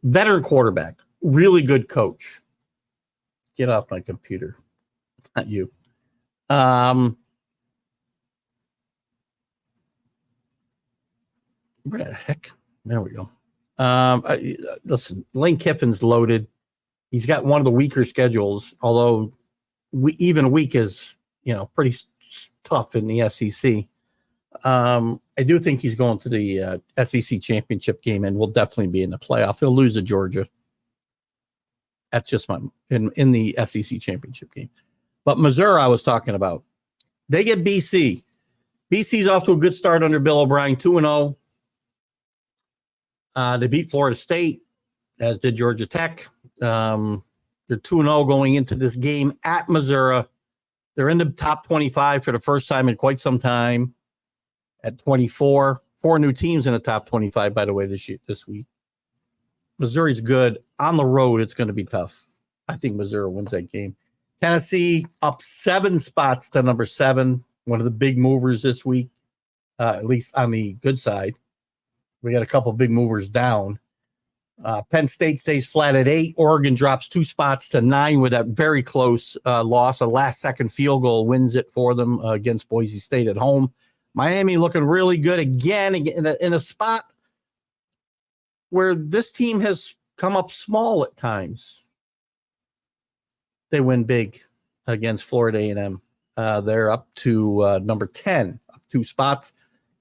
veteran quarterback, really good coach. Get off my computer. Not you. Where the heck? There we go. Listen, Lane Kiffin's loaded. He's got one of the weaker schedules, although even weak is, pretty tough in the SEC. I do think he's going to the SEC championship game and will definitely be in the playoff. He'll lose to Georgia. That's just in the SEC championship game. But Missouri, I was talking about. They get BC. BC's off to a good start under Bill O'Brien, 2-0. They beat Florida State, as did Georgia Tech. They're 2-0 going into this game at Missouri. They're in the top 25 for the first time in quite some time at 24. 4 new teams in the top 25, by the way, this week. Missouri's good. On the road, it's going to be tough. I think Missouri wins that game. Tennessee up 7 spots to number 7. One of the big movers this week, at least on the good side. We got a couple big movers down. Penn State stays flat at 8. Oregon drops 2 spots to 9 with that very close loss. A last-second field goal wins it for them against Boise State at home. Miami looking really good again in a spot where this team has come up small at times. They win big against Florida A&M. They're up to number 10, up 2 spots.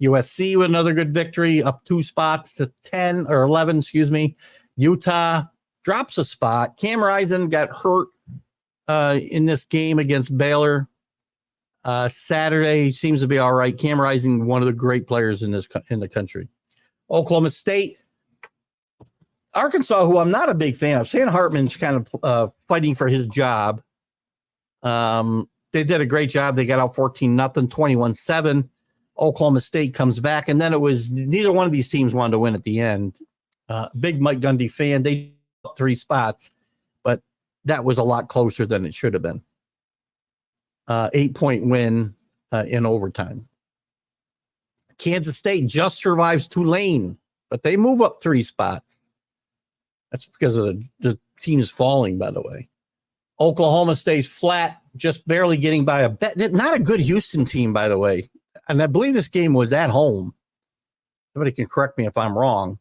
USC with another good victory, up 2 spots to 10 or 11, excuse me. Utah drops a spot. Cam Rising got hurt in this game against Baylor. Saturday seems to be all right. Cam Rising, one of the great players in the country. Oklahoma State. Arkansas, who I'm not a big fan of. Sam Hartman's kind of fighting for his job. They did a great job. They got out 14-0, 21-7. Oklahoma State comes back, and then it was neither one of these teams wanted to win at the end. Big Mike Gundy fan. They up 3 spots, but that was a lot closer than it should have been. 8-point win in overtime. Kansas State just survives Tulane, but they move up 3 spots. That's because of the team's falling, by the way. Oklahoma stays flat, just barely getting by a bet. Not a good Houston team, by the way. And I believe this game was at home. Somebody can correct me if I'm wrong.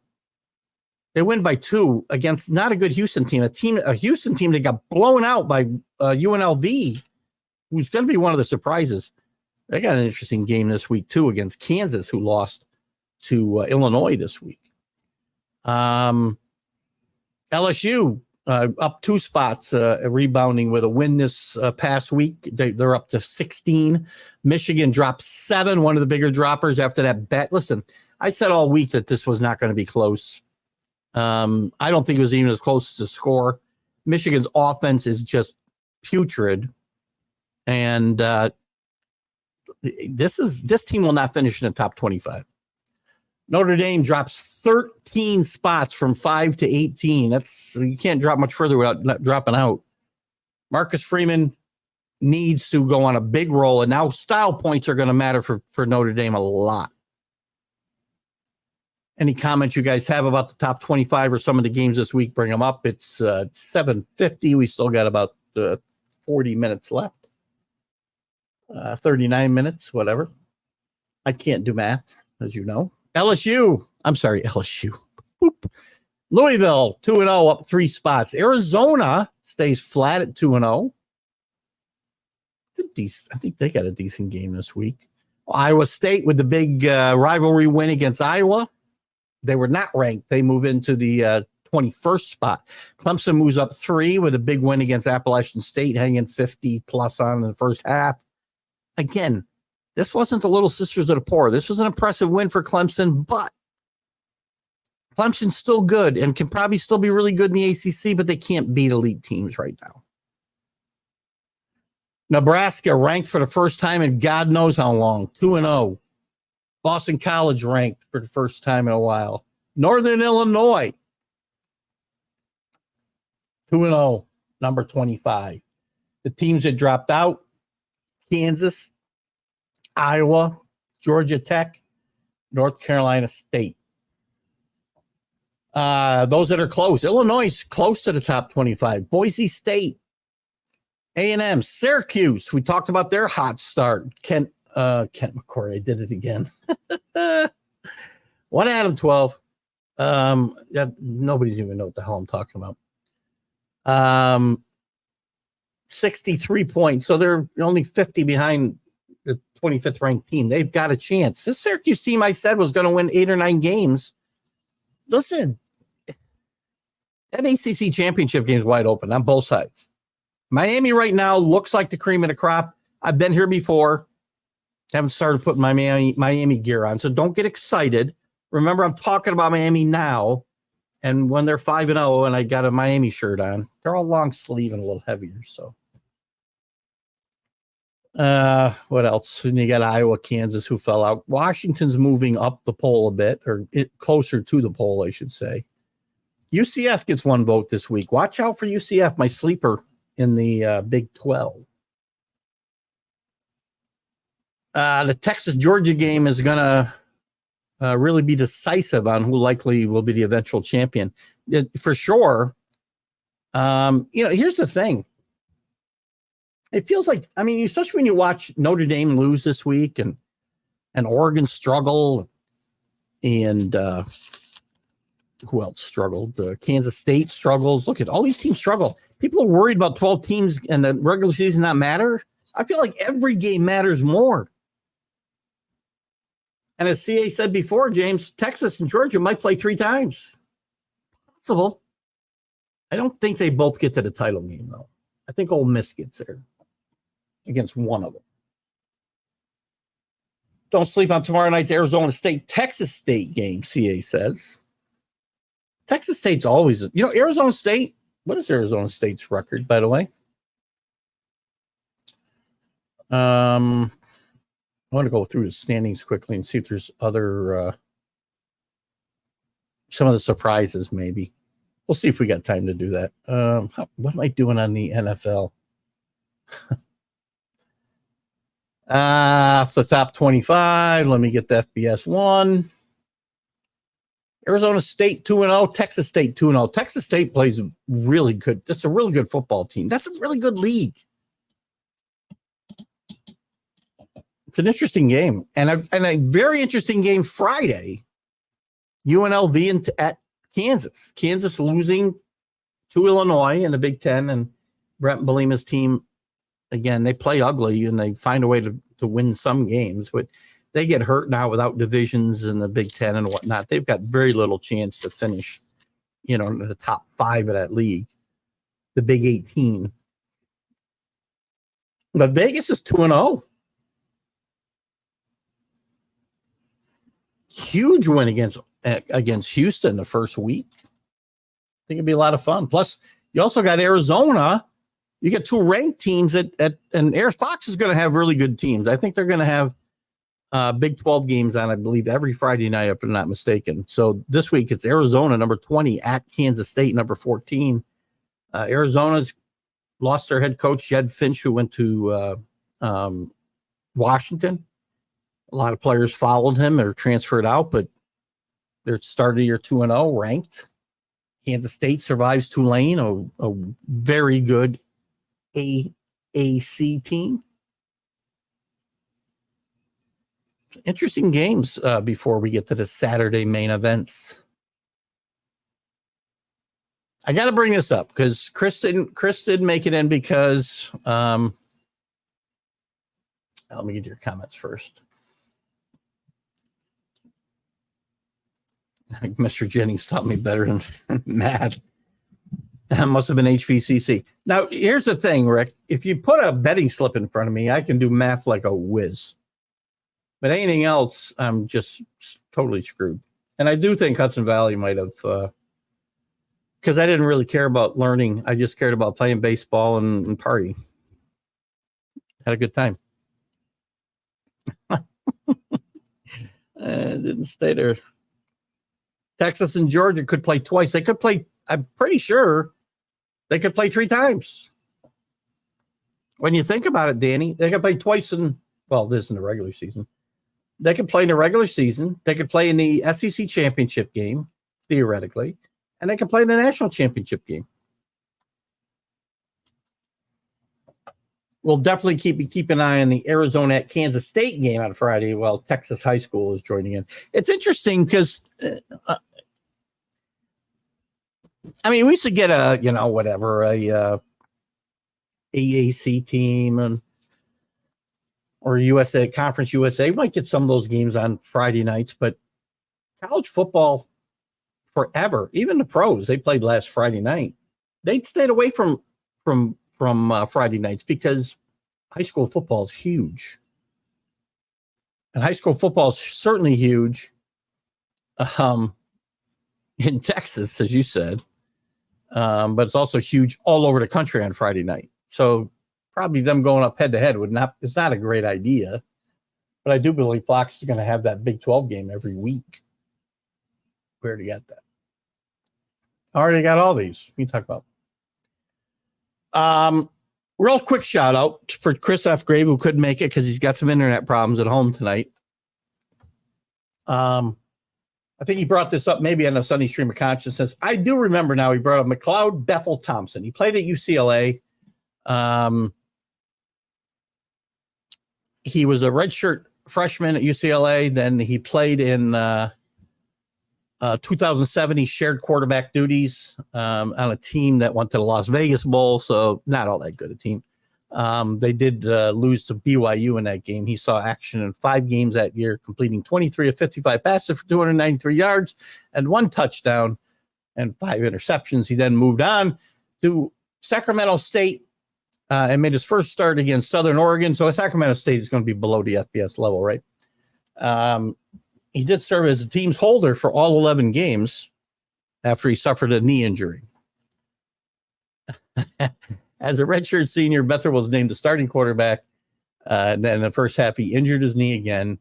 They win by 2 against not a good Houston team. A Houston team that got blown out by UNLV, who's going to be one of the surprises. They got an interesting game this week, too, against Kansas, who lost to Illinois this week. LSU up 2 spots, rebounding with a win this past week. They're up to 16. Michigan dropped 7, one of the bigger droppers after that bet. Listen, I said all week that this was not going to be close. I don't think it was even as close as the score. Michigan's offense is just putrid. And this team will not finish in the top 25. Notre Dame drops 13 spots from 5 to 18. You can't drop much further without dropping out. Marcus Freeman needs to go on a big roll, and now style points are going to matter for Notre Dame a lot. Any comments you guys have about the top 25 or some of the games this week, bring them up. It's 7:50. We still got about 40 minutes left. 39 minutes, whatever. I can't do math, as you know. LSU. Boop. Louisville, 2-0, up 3 spots. Arizona stays flat at 2-0. I think they got a decent game this week. Iowa State with the big rivalry win against Iowa. They were not ranked. They move into the 21st spot. Clemson moves up 3 with a big win against Appalachian State, hanging 50+ on in the first half. Again, this wasn't the Little Sisters of the Poor. This was an impressive win for Clemson, but Clemson's still good and can probably still be really good in the ACC, but they can't beat elite teams right now. Nebraska ranked for the first time in God knows how long, 2-0. Boston College ranked for the first time in a while. Northern Illinois, 2-0, number 25. The teams that dropped out, Kansas, Iowa, Georgia Tech, North Carolina State. Those that are close. Illinois is close to the top 25. Boise State, A&M, Syracuse. We talked about their hot start. Kent McCoy, I did it again. 1 Adam 12. Nobody's even know what the hell I'm talking about. 63 points. So they're only 50 behind the 25th ranked team. They've got a chance. This Syracuse team I said was going to win 8 or 9 games. Listen, that ACC championship game is wide open on both sides. Miami right now looks like the cream of the crop. I've been here before. Haven't started putting my Miami gear on, so don't get excited. Remember, I'm talking about Miami now, and when they're 5-0 and I got a Miami shirt on, they're all long sleeve and a little heavier. So, what else? And you got Iowa, Kansas, who fell out. Washington's moving up the poll a bit, or closer to the poll, I should say. UCF gets 1 vote this week. Watch out for UCF, my sleeper in the Big 12. The Texas-Georgia game is going to really be decisive on who likely will be the eventual champion. For sure. Here's the thing. It feels like, especially when you watch Notre Dame lose this week and Oregon struggle and who else struggled? Kansas State struggles. Look at all these teams struggle. People are worried about 12 teams and the regular season not matter. I feel like every game matters more. And as CA said before, James, Texas and Georgia might play 3 times. Possible. I don't think they both get to the title game, though. I think Ole Miss gets there against one of them. Don't sleep on tomorrow night's Arizona State-Texas State game, CA says. Texas State's always, Arizona State, what is Arizona State's record, by the way? I want to go through the standings quickly and see if there's other, some of the surprises maybe. We'll see if we got time to do that. What am I doing on the NFL? Off the top 25, let me get the FBS one. Arizona State 2-0, Texas State 2-0. Texas State plays really good. That's a really good football team. That's a really good league. It's an interesting game. And a very interesting game Friday. UNLV at Kansas. Kansas losing to Illinois in the Big Ten. And Brent Bielema's team, again, they play ugly and they find a way to win some games. But they get hurt now without divisions in the Big Ten and whatnot. They've got very little chance to finish, in the top 5 of that league. the Big 18. But Vegas is 2-0. Huge win against Houston the first week. I think it'd be a lot of fun. Plus, you also got Arizona. You get two ranked teams and Fox is going to have really good teams. I think they're going to have Big 12 games on, I believe, every Friday night, if I'm not mistaken. So this week it's Arizona, number 20, at Kansas State, number 14. Arizona's lost their head coach, Jed Finch, who went to Washington. A lot of players followed him or transferred out, but they're started year 2-0, ranked. Kansas State survives Tulane, a very good AAC team. Interesting games before we get to the Saturday main events. I got to bring this up because Chris didn't make it in because let me get your comments first. Mr. Jennings taught me better than Matt. That must have been HVCC. Now, here's the thing, Rick. If you put a betting slip in front of me, I can do math like a whiz. But anything else, I'm just totally screwed. And I do think Hudson Valley might have, because I didn't really care about learning. I just cared about playing baseball and party. Had a good time. Didn't stay there. Texas and Georgia could play twice. They could play, I'm pretty sure they could play 3 times. When you think about it, Danny, they could play twice this is in the regular season. They could play in the regular season. They could play in the SEC championship game, theoretically, and they could play in the national championship game. We'll definitely keep an eye on the Arizona at Kansas State game on Friday while Texas High School is joining in. It's interesting because, we used to get a AAC team or USA Conference USA. We might get some of those games on Friday nights, but college football forever, even the pros, they played last Friday night. They stayed away from Friday nights because high school football is huge. And high school football is certainly huge in Texas, as you said. But it's also huge all over the country on Friday night. So probably them going up head to head it's not a great idea. But I do believe Fox is going to have that Big 12 game every week. We already got that. Already got all these. We can talk about. Real quick shout out for Chris F. Grave, who couldn't make it because he's got some internet problems at home tonight. I think he brought this up maybe on a Sunday Stream of Consciousness. I do remember now he brought up McLeod Bethel Thompson. He played at UCLA. He was a redshirt freshman at UCLA. Then he played in 2007. He shared quarterback duties on a team that went to the Las Vegas Bowl, so not all that good a team. They did lose to BYU in that game. He saw action in 5 games that year, completing 23 of 55 passes for 293 yards and 1 touchdown and 5 interceptions. He then moved on to Sacramento State and made his first start against Southern Oregon. So Sacramento State is going to be below the FBS level, right? He did serve as a team's holder for all 11 games after he suffered a knee injury. As a redshirt senior, Bethel was named the starting quarterback. Then in the first half, he injured his knee again,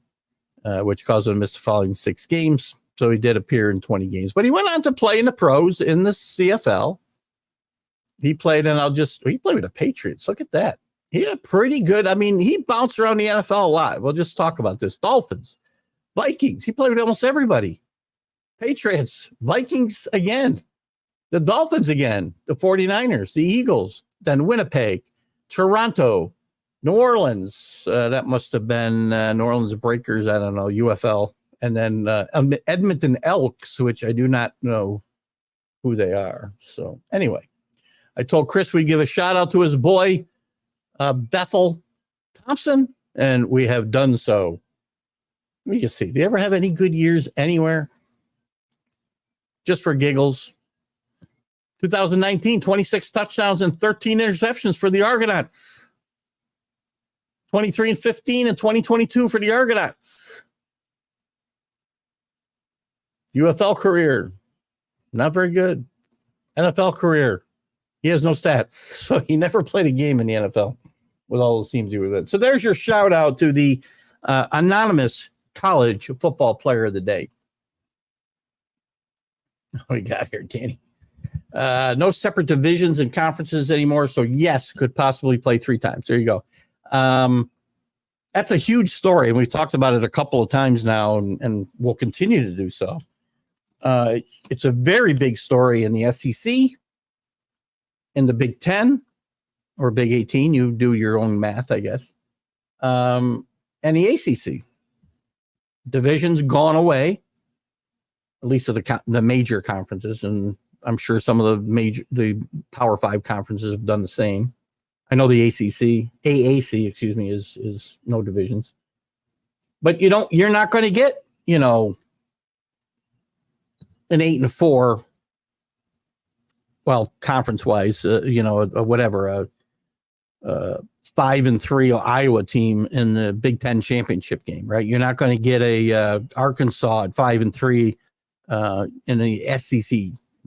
which caused him to miss the following 6 games. So he did appear in 20 games. But he went on to play in the pros in the CFL. He played he played with the Patriots. Look at that. He had a pretty good, he bounced around the NFL a lot. We'll just talk about this. Dolphins, Vikings. He played with almost everybody. Patriots, Vikings again. The Dolphins again. The 49ers, the Eagles. Then Winnipeg, Toronto, New Orleans. That must have been New Orleans Breakers. I don't know, UFL. And then Edmonton Elks, which I do not know who they are. So anyway, I told Chris we'd give a shout out to his boy, Bethel Thompson, and we have done so. Let me just see. Do you ever have any good years anywhere? Just for giggles. 2019, 26 touchdowns and 13 interceptions for the Argonauts. 23-15 in 2022 for the Argonauts. UFL career, not very good. NFL career, he has no stats, so he never played a game in the NFL with all those teams he was in. So there's your shout out to the anonymous college football player of the day. What we got here, Danny? No separate divisions and conferences anymore, so yes, could possibly play 3 times. There you go. That's a huge story, and we've talked about it a couple of times now, and we'll continue to do so. It's a very big story in the SEC, in the Big 10, or Big 18. You do your own math, I guess. And the ACC. Division's gone away, at least of the major conferences, and I'm sure some of the Power 5 conferences have done the same. I know the AAC, excuse me, is no divisions. But you're not going to get, an 8-4, well, conference-wise, whatever, a 5-3 Iowa team in the Big 10 championship game, right? You're not going to get a Arkansas at 5-3 in the SEC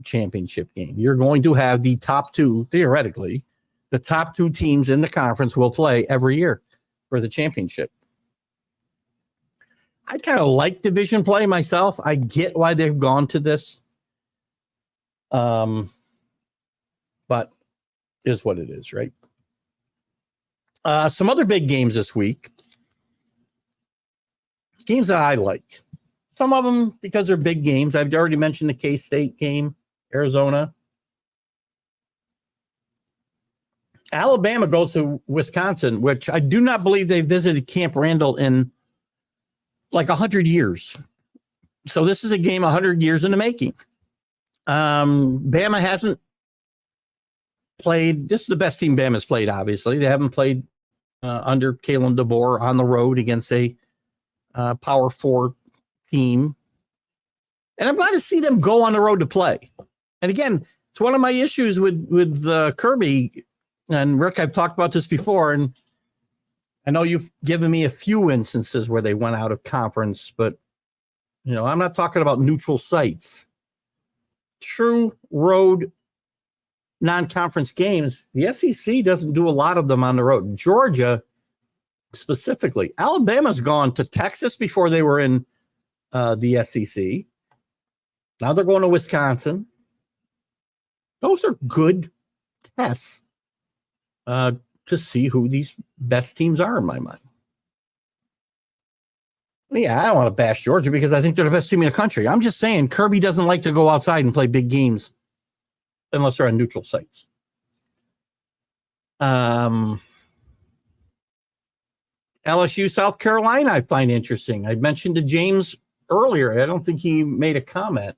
championship game. You're going to have the top 2, theoretically, the top 2 teams in the conference will play every year for the championship. I kind of like division play myself. I get why they've gone to this. But is what it is, right? Some other big games this week. Games that I like. Some of them because they're big games. I've already mentioned the K-State game, Arizona. Alabama goes to Wisconsin, which I do not believe they visited Camp Randall in like 100 years. So this is a game 100 years in the making. Bama hasn't played. This is the best team Bama's played, obviously. They haven't played under Kalen DeBoer on the road against a Power 4 team. And I'm glad to see them go on the road to play. And again, it's one of my issues with Kirby. And Rick, I've talked about this before, and I know you've given me a few instances where they went out of conference, but I'm not talking about neutral sites. True road non-conference games, the SEC doesn't do a lot of them on the road. Georgia, specifically. Alabama's gone to Texas before they were in the SEC. Now they're going to Wisconsin. Those are good tests to see who these best teams are in my mind. Yeah, I don't want to bash Georgia because I think they're the best team in the country. I'm just saying Kirby doesn't like to go outside and play big games unless they're on neutral sites. LSU, South Carolina, I find interesting. I mentioned to James earlier. I don't think he made a comment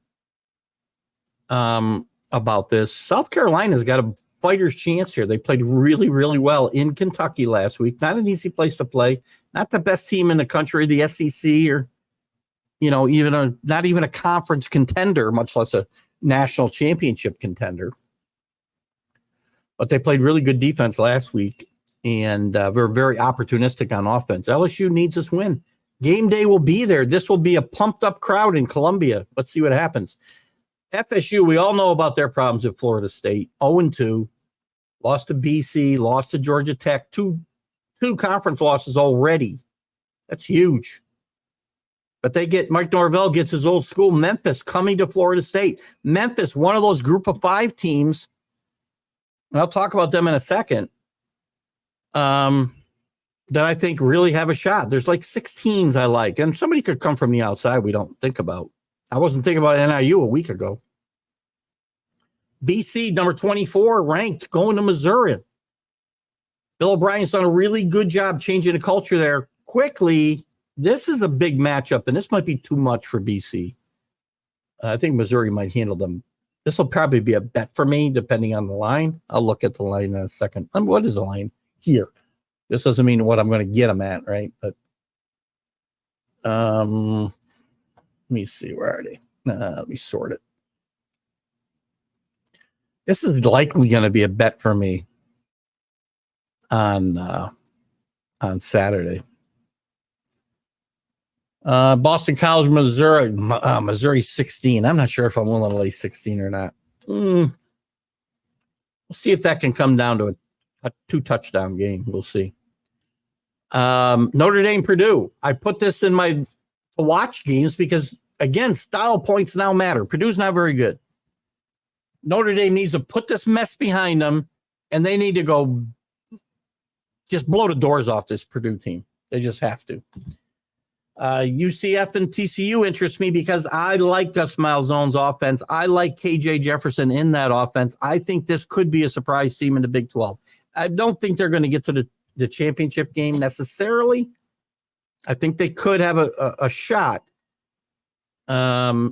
about this. South Carolina's got a fighter's chance here. They played really, really well in Kentucky last week. Not an easy place to play. Not the best team in the country, the SEC, or not even a conference contender, much less a national championship contender. But they played really good defense last week, and they're very opportunistic on offense. LSU needs this win. Game day will be there. This will be a pumped-up crowd in Columbia. Let's see what happens. FSU, we all know about their problems at Florida State. 0-2. Lost to BC, lost to Georgia Tech. Two conference losses already. That's huge. But Mike Norvell gets his old school Memphis coming to Florida State. Memphis, one of those group of 5 teams, and I'll talk about them in a second, that I think really have a shot. There's like 6 teams I like, and somebody could come from the outside we don't think about. I wasn't thinking about NIU a week ago. BC, number 24, ranked, going to Missouri. Bill O'Brien's done a really good job changing the culture there quickly. This is a big matchup, and this might be too much for BC. I think Missouri might handle them. This will probably be a bet for me, depending on the line. I'll look at the line in a second. What is the line here? This doesn't mean what I'm going to get them at, right? But let me see. Where are they? Let me sort it. This is likely going to be a bet for me on Saturday. Boston College, Missouri, Missouri 16. I'm not sure if I'm willing to lay 16 or not. We'll see if that can come down to a 2-touchdown game. We'll see. Notre Dame, Purdue. I put this in my to watch games because, again, style points now matter. Purdue's not very good. Notre Dame needs to put this mess behind them, and they need to go just blow the doors off this Purdue team. They just have to. UCF and TCU interest me because I like Gus Malzahn's offense. I like KJ Jefferson in that offense. I think this could be a surprise team in the Big 12. I don't think they're going to get to the championship game necessarily. I think they could have a shot. But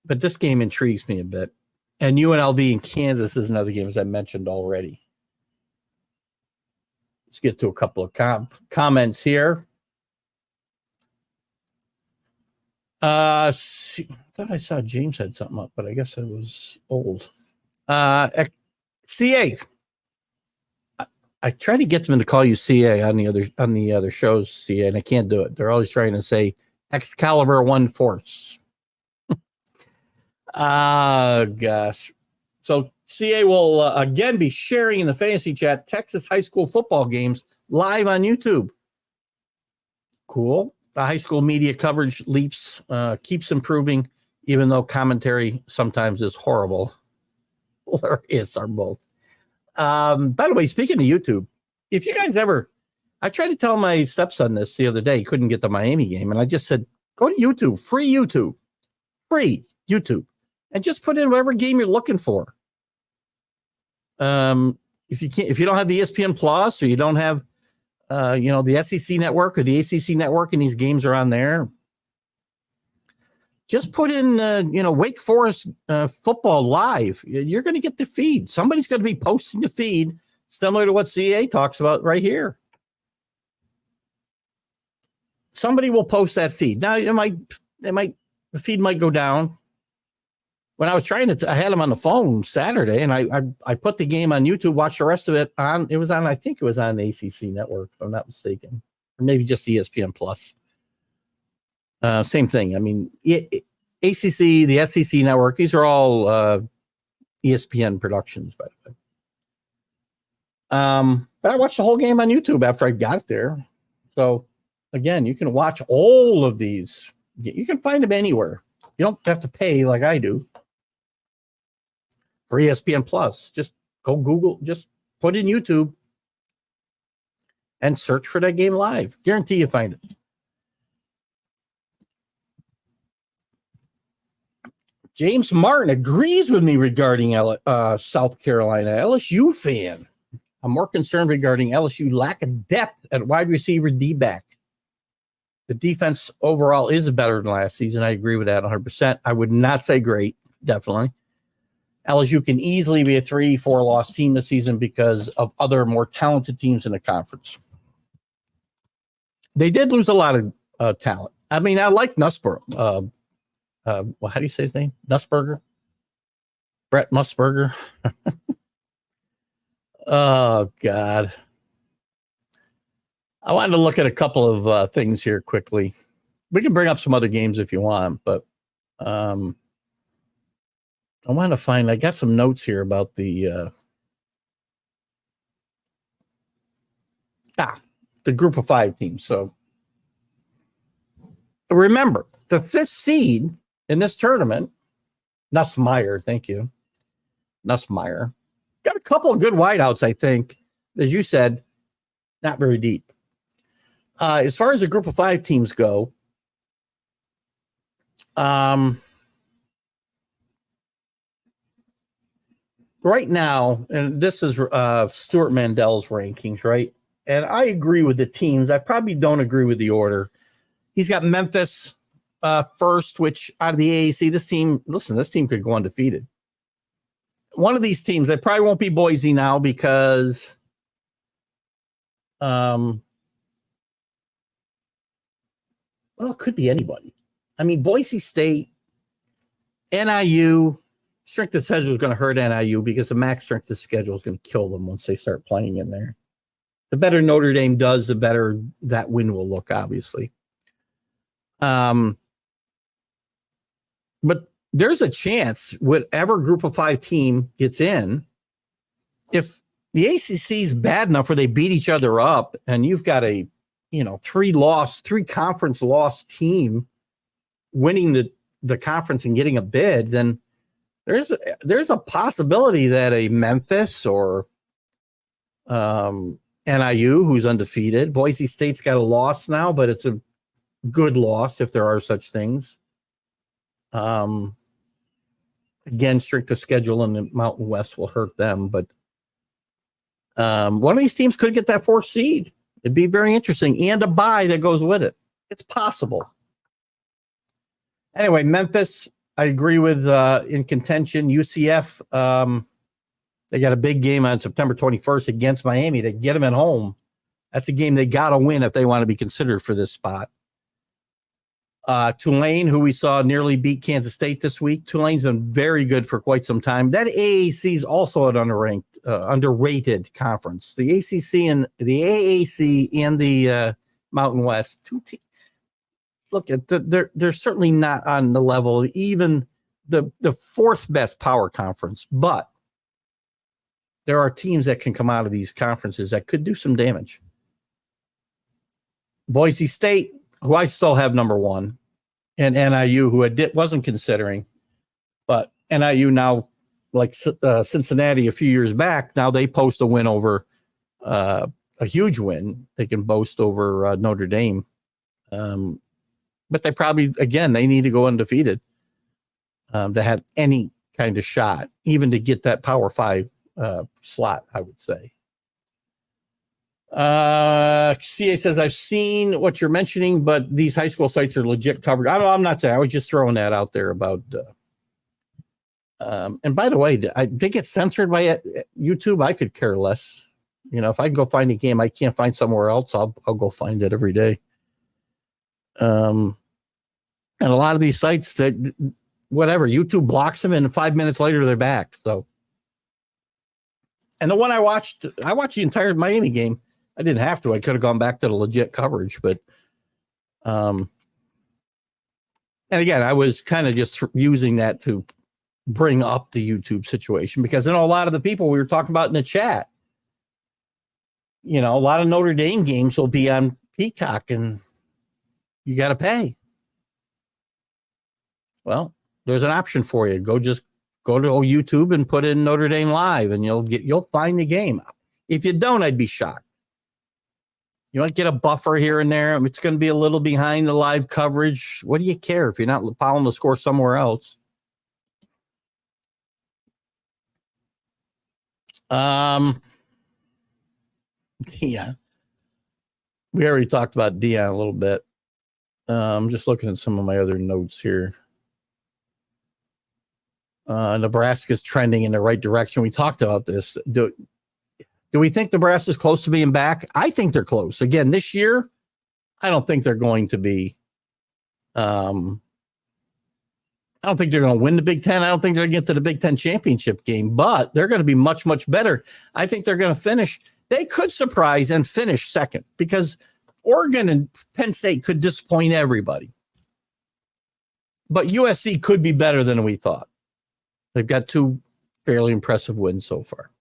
this game intrigues me a bit. And UNLV in Kansas is another game, as I mentioned already. Let's get to a couple of comments here. I thought I saw James had something up, but I guess I was old. CA. I try to get them to call you CA on the other shows, CA, and I can't do it. They're always trying to say Excalibur 1 Force. Gosh. So CA will again be sharing in the fantasy chat Texas high school football games live on YouTube. Cool. The high school media coverage keeps improving, even though commentary sometimes is horrible. Hilarious are both. By the way, speaking of YouTube, if you guys I tried to tell my stepson this the other day. He couldn't get the Miami game, and I just said, go to YouTube, free YouTube, and just put in whatever game you're looking for. If you don't have the ESPN Plus or you don't have the SEC network or the ACC network, and these games are on there, just put in, Wake Forest football live. You're going to get the feed. Somebody's going to be posting the feed, similar to what CA talks about right here. Somebody will post that feed. Now, the feed might go down. When I was I had him on the phone Saturday, and I put the game on YouTube, watched the rest of it on. It was on, I think it was on the ACC network, if I'm not mistaken, or maybe just ESPN Plus. Same thing. I mean, ACC, the SEC network, these are all ESPN productions, by the way. But I watched the whole game on YouTube after I got there. So, again, you can watch all of these. You can find them anywhere. You don't have to pay like I do for ESPN Plus. Just go Google, just put in YouTube and search for that game live. Guarantee you find it. James Martin agrees with me regarding South Carolina. LSU fan. I'm more concerned regarding LSU lack of depth at wide receiver D-back. The defense overall is better than last season. I agree with that 100%. I would not say great, definitely. LSU can easily be a 3-4 loss team this season because of other more talented teams in the conference. They did lose a lot of talent. I mean, I like Nussborough. How do you say his name? Nussberger? Brett Nussberger? Oh, God. I wanted to look at a couple of things here quickly. We can bring up some other games if you want, but I want to I got some notes here about the group of 5 teams. So remember, the 5th seed in this tournament, Nussmeier, thank you. Nussmeier. Got a couple of good wideouts, I think. As you said, not very deep. As far as the group of 5 teams go, right now, and this is Stuart Mandel's rankings, right? And I agree with the teams. I probably don't agree with the order. He's got Memphis first, which out of the AAC, this team could go undefeated. One of these teams, it probably won't be Boise now because well, it could be anybody. I mean, Boise State, NIU, strength of schedule is going to hurt NIU because the max strength of schedule is going to kill them once they start playing in there. The better Notre Dame does, the better that win will look, obviously. But there's a chance whatever group of 5 team gets in, if the ACC is bad enough where they beat each other up and you've got a, 3 conference loss team winning the conference and getting a bid, then there's a possibility that a Memphis or NIU, who's undefeated, Boise State's got a loss now, but it's a good loss if there are such things. Again, strength of schedule in the Mountain West will hurt them, but one of these teams could get that 4th seed. It'd be very interesting, and a bye that goes with it. It's possible. Anyway, Memphis, I agree with in contention. UCF, they got a big game on September 21st against Miami to get them at home. That's a game they got to win if they want to be considered for this spot. Tulane, who we saw nearly beat Kansas State this week. Tulane's been very good for quite some time. That AAC is also an underrated conference. The ACC and the AAC and the Mountain West, 2 teams. Look, they're certainly not on the level of even the 4th best power conference, but there are teams that can come out of these conferences that could do some damage. Boise State, who I still have number 1, and NIU, who wasn't considering, but NIU now, like Cincinnati a few years back, now they post a win over a huge win. They can boast over Notre Dame. But they probably, again, they need to go undefeated to have any kind of shot, even to get that Power 5 slot, I would say. CA says, I've seen what you're mentioning, but these high school sites are legit covered. I'm not saying, I was just throwing that out there about, and by the way, they get censored by YouTube. I could care less. If I can go find a game I can't find somewhere else, I'll go find it every day. And a lot of these sites that whatever, YouTube blocks them and 5 minutes later they're back. So, and the one I watched the entire Miami game. I didn't have to. I could have gone back to the legit coverage, but, and again, I was kind of just using that to bring up the YouTube situation because a lot of the people we were talking about in the chat, a lot of Notre Dame games will be on Peacock and you got to pay. Well, there's an option for you. Go to YouTube and put in Notre Dame Live and you'll find the game. If you don't, I'd be shocked. You might get a buffer here and there. It's going to be a little behind the live coverage. What do you care if you're not following the score somewhere else? Yeah. We already talked about Deion a little bit. I'm just looking at some of my other notes here. Nebraska's trending in the right direction. We talked about this. Do we think Nebraska's close to being back? I think they're close. Again, this year, I don't think they're going to be. I don't think they're going to win the Big Ten. I don't think they're going to get to the Big Ten championship game, but they're going to be much, much better. I think they're going to finish. They could surprise and finish second because Oregon and Penn State could disappoint everybody. But USC could be better than we thought. They've got 2 fairly impressive wins so far.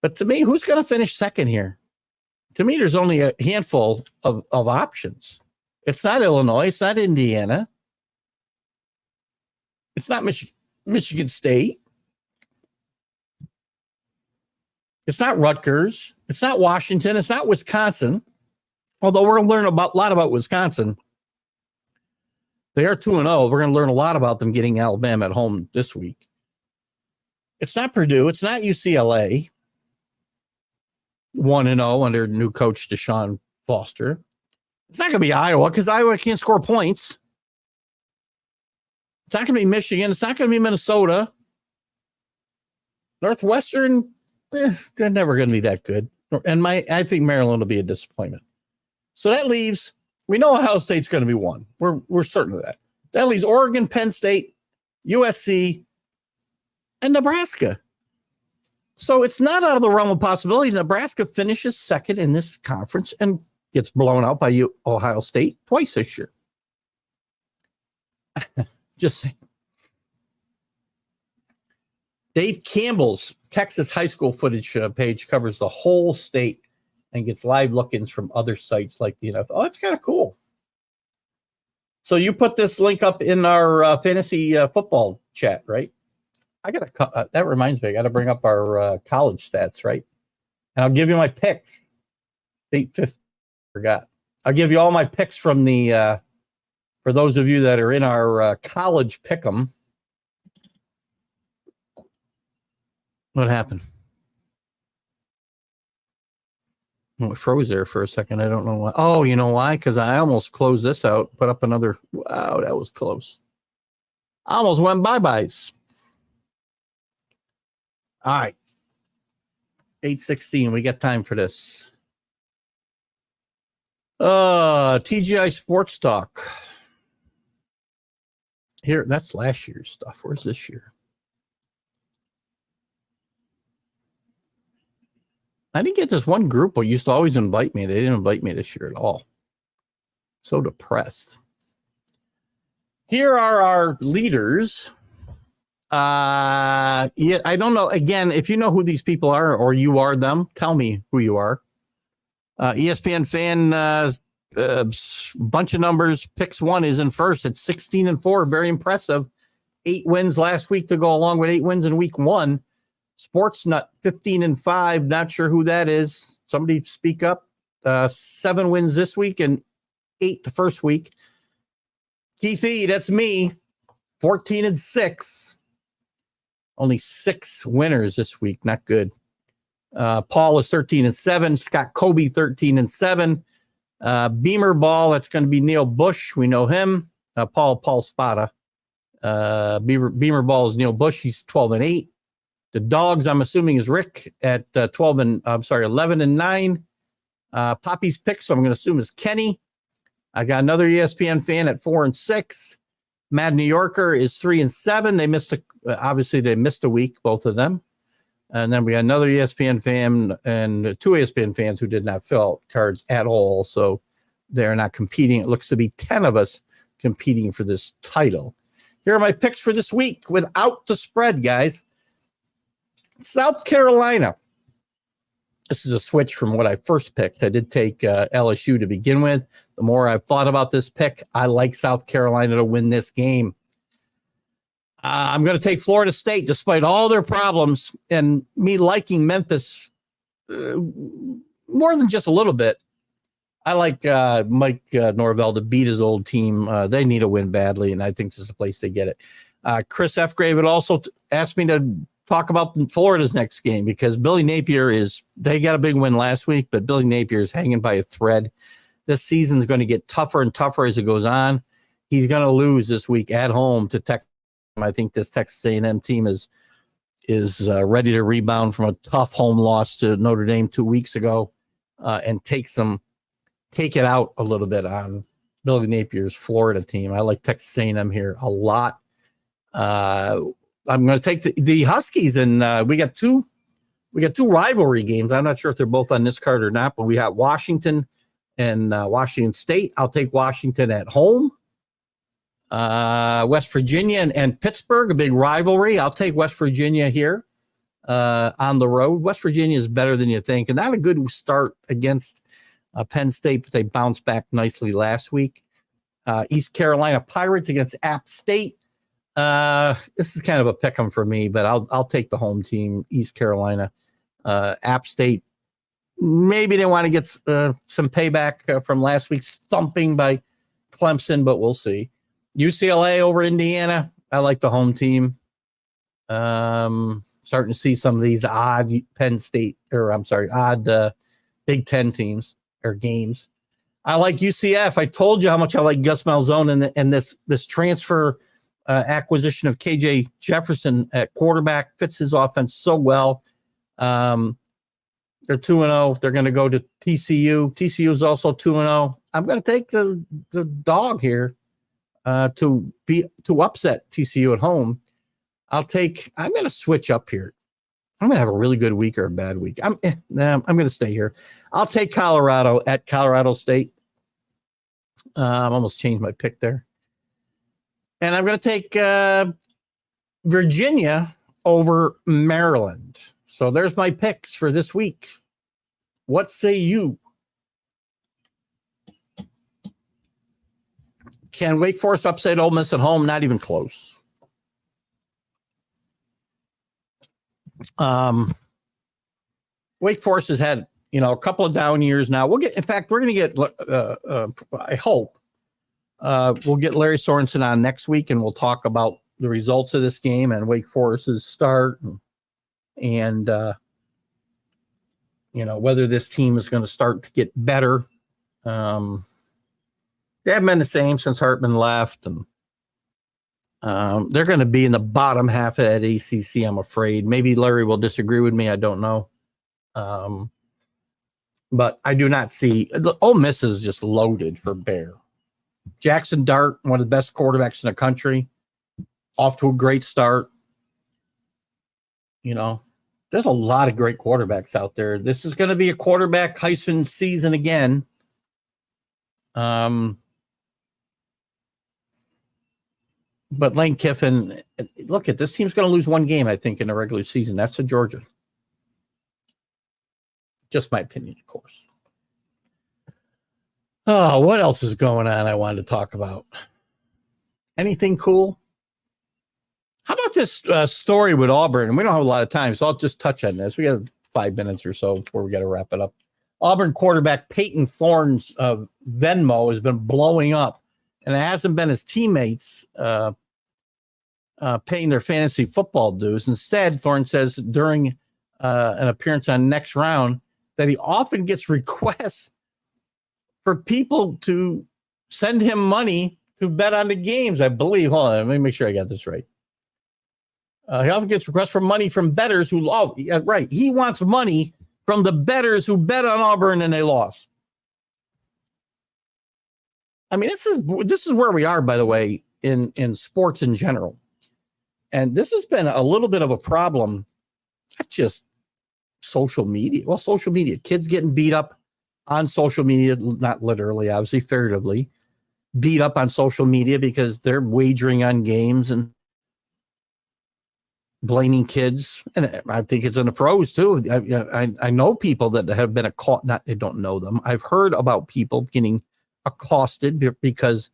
But to me, who's going to finish second here? To me, there's only a handful of options. It's not Illinois. It's not Indiana. It's not Michigan State. It's not Rutgers. It's not Washington. It's not Wisconsin. Although we're going to learn a lot about Wisconsin. They are 2-0. We're going to learn a lot about them getting Alabama at home this week. It's not Purdue. It's not UCLA. 1-0 under new coach Deshaun Foster. It's not going to be Iowa because Iowa can't score points. It's not going to be Michigan. It's not going to be Minnesota. Northwestern, they're never going to be that good. And I think Maryland will be a disappointment. So that leaves, we know Ohio State's going to be 1. We're certain of that. That leaves Oregon, Penn State, USC, and Nebraska. So it's not out of the realm of possibility. Nebraska finishes second in this conference and gets blown out by Ohio State twice this year. Just saying. Dave Campbell's Texas high school footage page covers the whole state and gets live look-ins from other sites like the NFL. Oh, that's kind of cool. So you put this link up in our fantasy football chat, right? I got to. That reminds me, I got to bring up our college stats, right? And I'll give you my picks. 8:50. Forgot. I'll give you all my picks from the. For those of you that are in our college pick'em. What happened? Oh, it froze there for a second. I don't know why. Oh, you know why? Because I almost closed this out. Put up another. Wow, that was close. I almost went bye-byes. All right. 8:16. We got time for this. TGI Sports Talk. Here, that's last year's stuff. Where's this year? I didn't get this one group who used to always invite me. They didn't invite me this year at all. So depressed. Here are our leaders. I don't know. Again, if you know who these people are or you are them, tell me who you are. ESPN fan, bunch of numbers. Picks one is in first at 16-4. Very impressive. 8 wins last week to go along with 8 wins in week 1. Sportsnut 15-5. Not sure who that is. Somebody speak up. 7 wins this week and 8 the first week. Keith E, that's me. 14-6. Only 6 winners this week. Not good. Paul is 13-7. Scott Kobe 13-7. Beamer Ball, that's going to be Neil Bush. We know him. Paul Spada. Beamer Ball is Neil Bush. He's 12-8. The Dogs, I'm assuming, is Rick at 11-9. Poppy's pick, so I'm going to assume is Kenny. I got another ESPN fan at 4-6. Mad New Yorker is 3-7. They missed they missed a week, both of them. And then we got another ESPN fan and 2 ESPN fans who did not fill out cards at all. So they're not competing. It looks to be 10 of us competing for this title. Here are my picks for this week without the spread, guys. South Carolina. This is a switch from what I first picked. I did take LSU to begin with. The more I've thought about this pick, I like South Carolina to win this game. I'm going to take Florida State despite all their problems and me liking Memphis more than just a little bit. I like Mike Norvell to beat his old team. They need a win badly, and I think this is the place they get it. Chris F. Grave had also asked me to talk about Florida's next game because Billy Napier they got a big win last week, but Billy Napier is hanging by a thread. This season is going to get tougher and tougher as it goes on. He's going to lose this week at home to Texas. I think this Texas A&M team is ready to rebound from a tough home loss to Notre Dame 2 weeks ago and take it out a little bit on Billy Napier's Florida team. I like Texas A&M here a lot. I'm going to take the Huskies, and we got two rivalry games. I'm not sure if they're both on this card or not, but we got Washington and Washington State. I'll take Washington at home. West Virginia and Pittsburgh, a big rivalry. I'll take West Virginia here on the road. West Virginia is better than you think, and not a good start against Penn State, but they bounced back nicely last week. East Carolina Pirates against App State. This is kind of a pick'em for me, but I'll take the home team, East Carolina. App State, maybe they want to get some payback from last week's thumping by Clemson, but we'll see. UCLA over Indiana. I like the home team. Starting to see some of these odd Big Ten teams or games. I like UCF. I told you how much I like Gus Malzahn and this transfer acquisition of KJ Jefferson at quarterback fits his offense so well. They're 2-0. They're going to go to TCU. TCU is also 2-0. I'm going to take the dog here. to upset TCU at home. I'm going to switch up here. I'm going to have a really good week or a bad week. I'm going to stay here. I'll take Colorado at Colorado State. I almost changed my pick there. And I'm going to take Virginia over Maryland. So there's my picks for this week. What say you? Can Wake Forest upset Ole Miss at home? Not even close. Wake Forest has had, a couple of down years now. We're going to get, I hope, we'll get Larry Sorensen on next week, and we'll talk about the results of this game and Wake Forest's start and whether this team is going to start to get better. They haven't been the same since Hartman left, and they're going to be in the bottom half of that ACC, I'm afraid. Maybe Larry will disagree with me. I don't know. But I do not see – Ole Miss is just loaded for bear. Jackson Dart, one of the best quarterbacks in the country, off to a great start. There's a lot of great quarterbacks out there. This is going to be a quarterback Heisman season again. But Lane Kiffin, look at this team's going to lose one game, I think, in the regular season. That's to Georgia. Just my opinion, of course. Oh, what else is going on I wanted to talk about? Anything cool? How about this story with Auburn? And we don't have a lot of time, so I'll just touch on this. We got 5 minutes or so before we got to wrap it up. Auburn quarterback Peyton Thorne's Venmo has been blowing up, and it hasn't been his teammates paying their fantasy football dues. Instead, Thorne says during an appearance on Next Round that he often gets requests for people to send him money to bet on the games, I believe. Hold on, let me make sure I got this right. He often gets requests for money from bettors who, right. He wants money from the bettors who bet on Auburn and they lost. I mean, this is where we are, by the way, in sports in general. And this has been a little bit of a problem, not just social media. Well, social media, kids getting beat up on social media, not literally, obviously, figuratively, beat up on social media because they're wagering on games and blaming kids. And I think it's in the pros too. I know people that have been I don't know them. I've heard about people getting accosted because,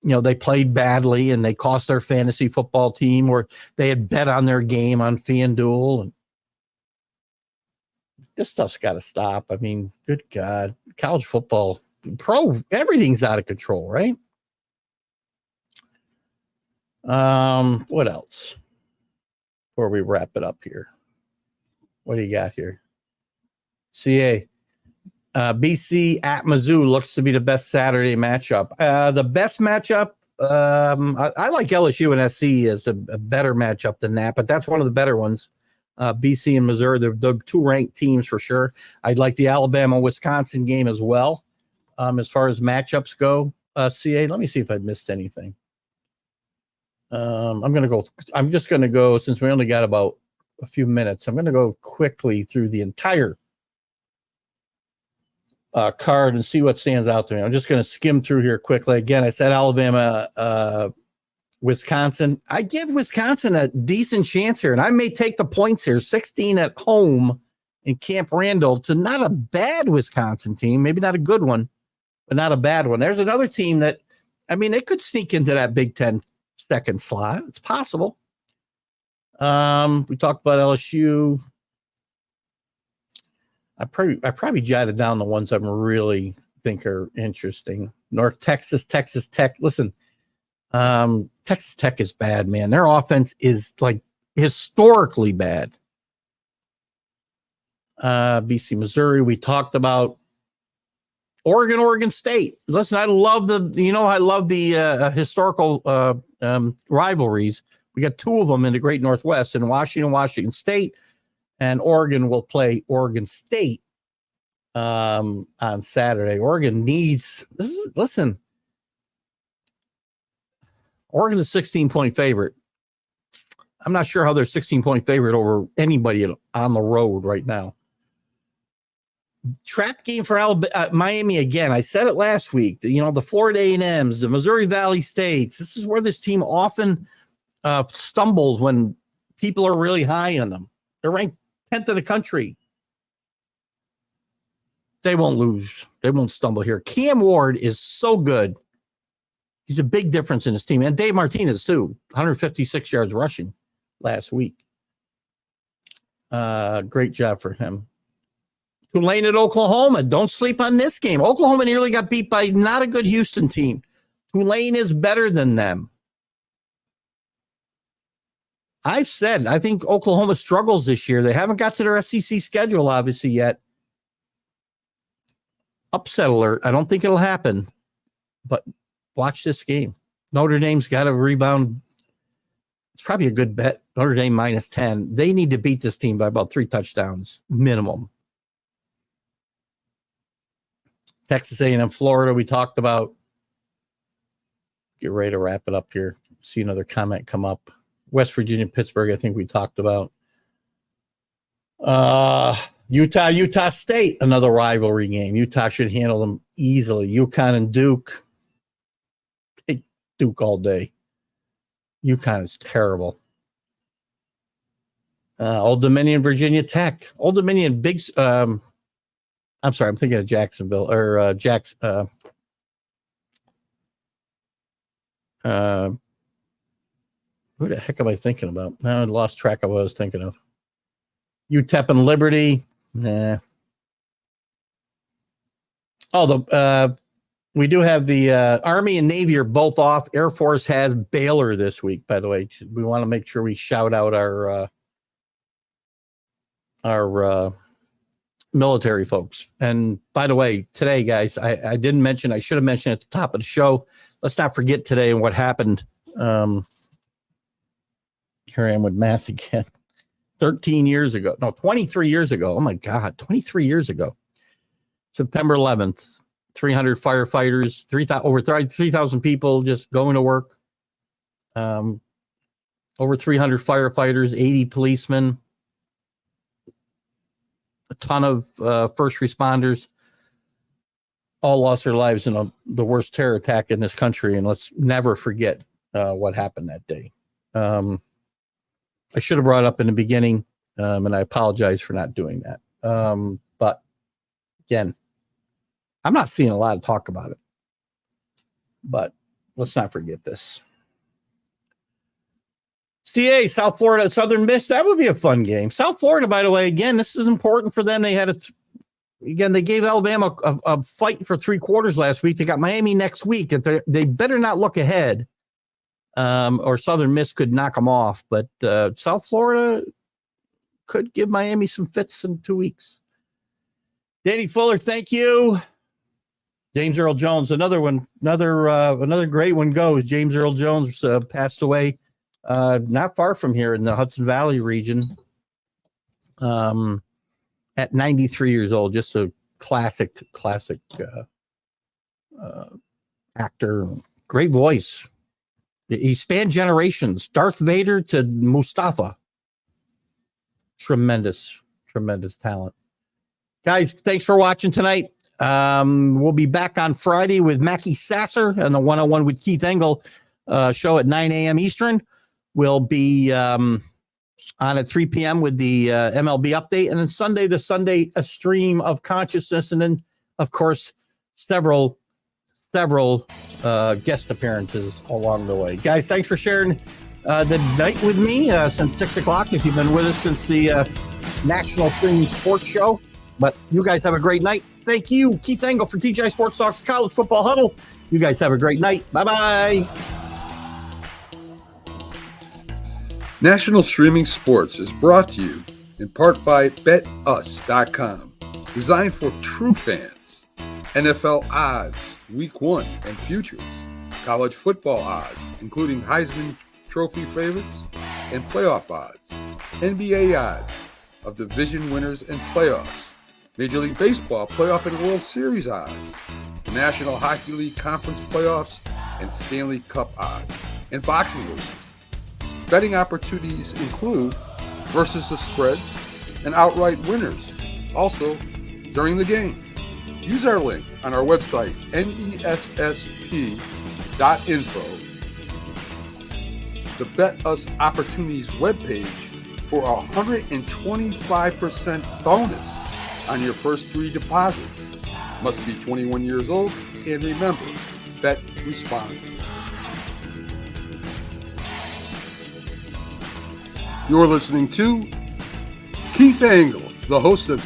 they played badly and they cost their fantasy football team, or they had bet on their game on FanDuel. And this stuff's got to stop. I mean, good God, college football, everything's out of control, right? What else? Before we wrap it up here, what do you got here? CA. BC at Mizzou looks to be the best Saturday matchup. The best matchup, I like LSU and SC as a better matchup than that, but that's one of the better ones. BC and Missouri, they're the 2 ranked teams for sure. I'd like the Alabama-Wisconsin game as well. As far as matchups go, CA, let me see if I missed anything. I'm just going to go, since we only got about a few minutes, I'm going to go quickly through the entire card and see what stands out to me. I'm just going to skim through here quickly. Again, I said Alabama, Wisconsin. I give Wisconsin a decent chance here, and I may take the points here. 16 at home in Camp Randall to not a bad Wisconsin team. Maybe not a good one, but not a bad one. There's another team that, they could sneak into that Big Ten second slot. It's possible. We talked about LSU. I probably jotted down the ones I really think are interesting. North Texas, Texas Tech. Listen, Texas Tech is bad, man. Their offense is like historically bad. BC, Missouri. We talked about Oregon State. Listen, I love the historical rivalries. We got 2 of them in the Great Northwest, in Washington State. And Oregon will play Oregon State on Saturday. Oregon needs – listen, Oregon's a 16-point favorite. I'm not sure how they're 16-point favorite over anybody on the road right now. Trap game for Miami again. I said it last week. The Florida A&Ms, the Missouri Valley States. This is where this team often stumbles when people are really high on them. They're ranked 10th in the country. They won't lose. They won't stumble here. Cam Ward is so good. He's a big difference in his team. And Dave Martinez, too. 156 yards rushing last week. Great job for him. Tulane at Oklahoma. Don't sleep on this game. Oklahoma nearly got beat by not a good Houston team. Tulane is better than them. I've said, I think Oklahoma struggles this year. They haven't got to their SEC schedule, obviously, yet. Upset alert. I don't think it'll happen, but watch this game. Notre Dame's got to rebound. It's probably a good bet. Notre Dame minus 10. They need to beat this team by about 3 touchdowns minimum. Texas A&M, Florida, we talked about. Get ready to wrap it up here. See another comment come up. West Virginia, Pittsburgh, I think we talked about. Utah State, another rivalry game. Utah should handle them easily. UConn and Duke. Take Duke all day. UConn is terrible. Old Dominion, Virginia Tech. Old Dominion, big. I'm sorry, I'm thinking of Jacksonville or who the heck am I thinking about? Now I lost track of what I was thinking of. UTEP and Liberty. Nah. Oh, we do have the Army and Navy are both off. Air Force has Baylor this week, by the way. We want to make sure we shout out our military folks. And by the way, today, guys, I didn't mention, I should have mentioned at the top of the show. Let's not forget today and what happened. Here I am with math again. 23 years ago. Oh my God, 23 years ago. September 11th, 300 firefighters, over 3,000 people just going to work. Over 300 firefighters, 80 policemen, a ton of first responders, all lost their lives in the worst terror attack in this country. And let's never forget what happened that day. I should have brought it up in the beginning, and I apologize for not doing that. But again, I'm not seeing a lot of talk about it. But let's not forget this. CA, South Florida, Southern Miss, that would be a fun game. South Florida, by the way, again, this is important for them. They had they gave Alabama a fight for 3 quarters last week. They got Miami next week. They better not look ahead. Or Southern Miss could knock them off, but South Florida could give Miami some fits in 2 weeks. Danny Fuller, thank you. James Earl Jones, another great one goes. James Earl Jones passed away not far from here in the Hudson Valley region at 93 years old. Just a classic actor, great voice. He spanned generations, Darth Vader to Mustafa. Tremendous talent. Guys, thanks for watching tonight. We'll be back on Friday with Mackie Sasser and the 101 with Keith Engle show at 9 a.m. Eastern. We'll be on at 3 p.m. with the MLB update. And then Sunday, a stream of consciousness. And then, of course, several guest appearances along the way. Guys, thanks for sharing the night with me since 6 o'clock. If you've been with us since the National Streaming Sports Show. But you guys have a great night. Thank you, Keith Engle for TGI Sports Talks, College Football Huddle. You guys have a great night. Bye-bye. National Streaming Sports is brought to you in part by BetUs.com, designed for true fans. NFL odds, Week 1 and futures, college football odds, including Heisman Trophy favorites and playoff odds, NBA odds of division winners and playoffs, Major League Baseball playoff and World Series odds, the National Hockey League Conference playoffs, and Stanley Cup odds. and boxing leagues. Betting opportunities include versus the spread and outright winners, also during the game. Use our link on our website, nessp.info, the Bet Us Opportunities webpage for a 125% bonus on your first 3 deposits. Must be 21 years old, and remember, bet responsibly. You're listening to Keith Engle, the host of